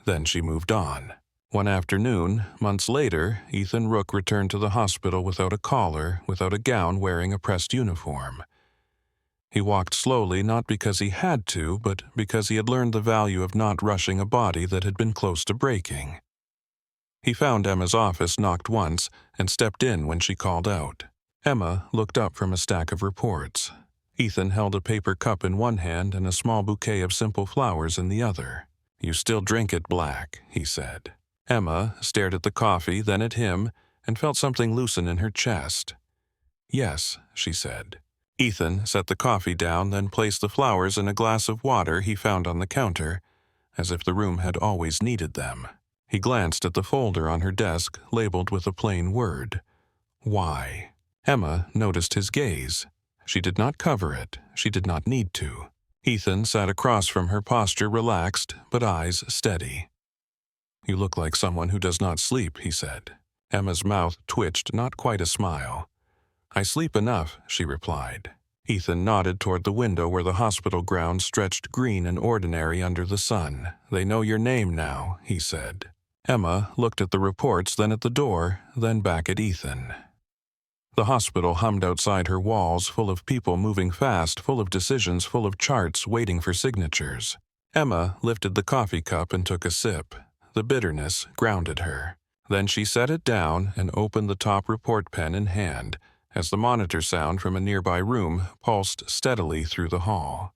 Then she moved on. One afternoon, months later, Ethan Rook returned to the hospital without a collar, without a gown, wearing a pressed uniform. He walked slowly not because he had to, but because he had learned the value of not rushing a body that had been close to breaking. He found Emma's office, knocked once, and stepped in when she called out. Emma looked up from a stack of reports. Ethan held a paper cup in one hand and a small bouquet of simple flowers in the other. "You still drink it black," he said. Emma stared at the coffee, then at him, and felt something loosen in her chest. "Yes," she said. Ethan set the coffee down, then placed the flowers in a glass of water he found on the counter, as if the room had always needed them. He glanced at the folder on her desk, labeled with a plain word, "Why?" Emma noticed his gaze. She did not cover it. She did not need to. Ethan sat across from her, posture relaxed, but eyes steady. "You look like someone who does not sleep," he said. Emma's mouth twitched, not quite a smile. "I sleep enough," she replied. Ethan nodded toward the window where the hospital grounds stretched green and ordinary under the sun. "They know your name now," he said. Emma looked at the reports, then at the door, then back at Ethan. The hospital hummed outside her walls, full of people moving fast, full of decisions, full of charts waiting for signatures. Emma lifted the coffee cup and took a sip. The bitterness grounded her. Then she set it down and opened the top report, pen in hand, as the monitor sound from a nearby room pulsed steadily through the hall.